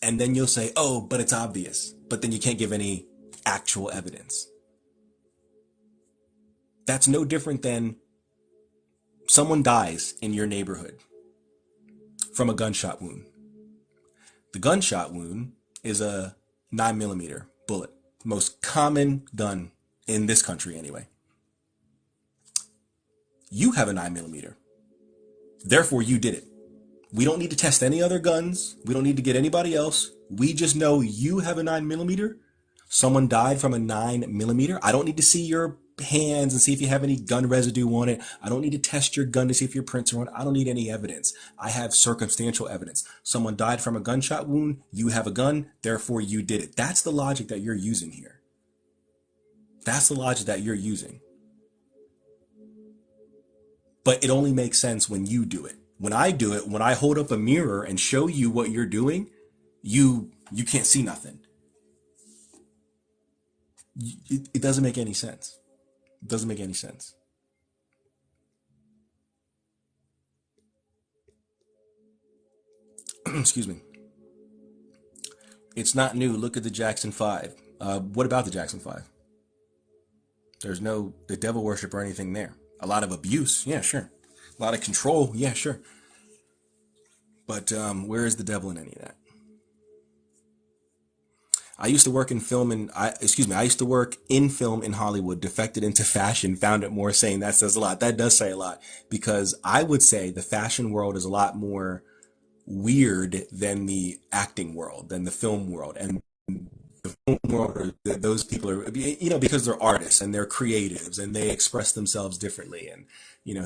And then you'll say, oh, but it's obvious. But then you can't give any actual evidence. That's no different than someone dies in your neighborhood from a gunshot wound. The gunshot wound is a 9mm bullet. Most common gun in this country anyway. You have a 9mm. Therefore, you did it. We don't need to test any other guns. We don't need to get anybody else. We just know you have a 9mm. Someone died from a 9mm. I don't need to see your hands and see if you have any gun residue on it. I don't need to test your gun to see if your prints are on it. I don't need any evidence. I have circumstantial evidence. Someone died from a gunshot wound. You have a gun. Therefore, you did it. That's the logic that you're using here. That's the logic that you're using. But it only makes sense when you do it. When I do it, when I hold up a mirror and show you what you're doing, you can't see nothing. It doesn't make any sense. It doesn't make any sense. Excuse me. It's not new. Look at the Jackson 5. What about the Jackson 5? There's no the devil worship or anything there. A lot of abuse, yeah, sure. A lot of control, yeah, sure. But where is the devil in any of that? I used to work in film and I used to work in film in Hollywood, defected into fashion, found it more saying that says a lot. That does say a lot because I would say the fashion world is a lot more weird than the acting world, than the film world. And the film world, those people are, because they're artists and they're creatives and they express themselves differently and,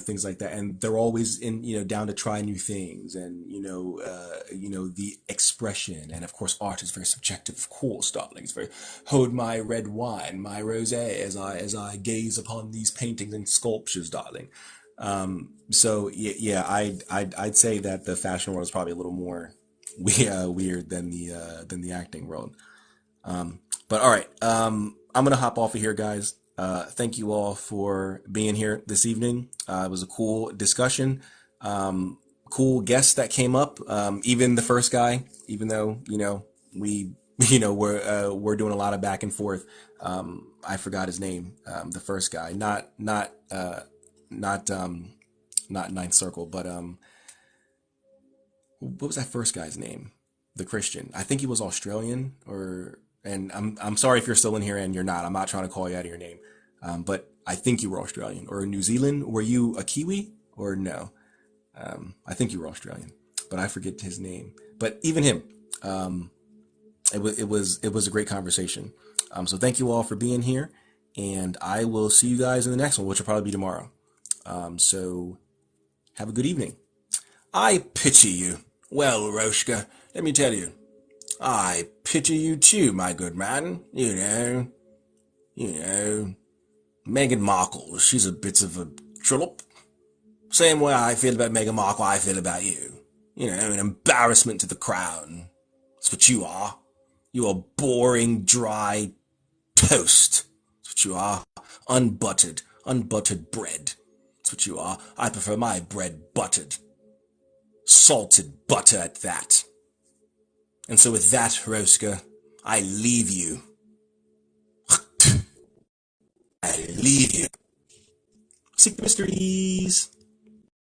things like that. And they're always down to try new things and, the expression. And of course, art is very subjective, of course, darling. It's very, hold my red wine, my rosé as I gaze upon these paintings and sculptures, darling. So yeah, I'd say that the fashion world is probably a little more weird than the acting world. But all right, I'm gonna hop off of here, guys. Thank you all for being here this evening. It was a cool discussion. Cool guests that came up. Even the first guy, even though we're doing a lot of back and forth. I forgot his name. The first guy, not Ninth Circle, but what was that first guy's name? The Christian. I think he was Australian, and I'm sorry if you're still in here and you're not. I'm not trying to call you out of your name, but I think you were Australian or New Zealand. Were you a Kiwi or no? I think you were Australian, but I forget his name. But even him, it was a great conversation. So thank you all for being here, and I will see you guys in the next one, which will probably be tomorrow. So have a good evening. I pity you. Well, Roshka, let me tell you, I pity you too, my good man. Meghan Markle, she's a bit of a trollop. Same way I feel about Meghan Markle, I feel about you. An embarrassment to the crown. That's what you are. You are boring, dry toast. That's what you are. Unbuttered bread. That's what you are. I prefer my bread buttered. Salted butter at that. And so with that, Roska, I leave you. I leave you. Seek the mysteries.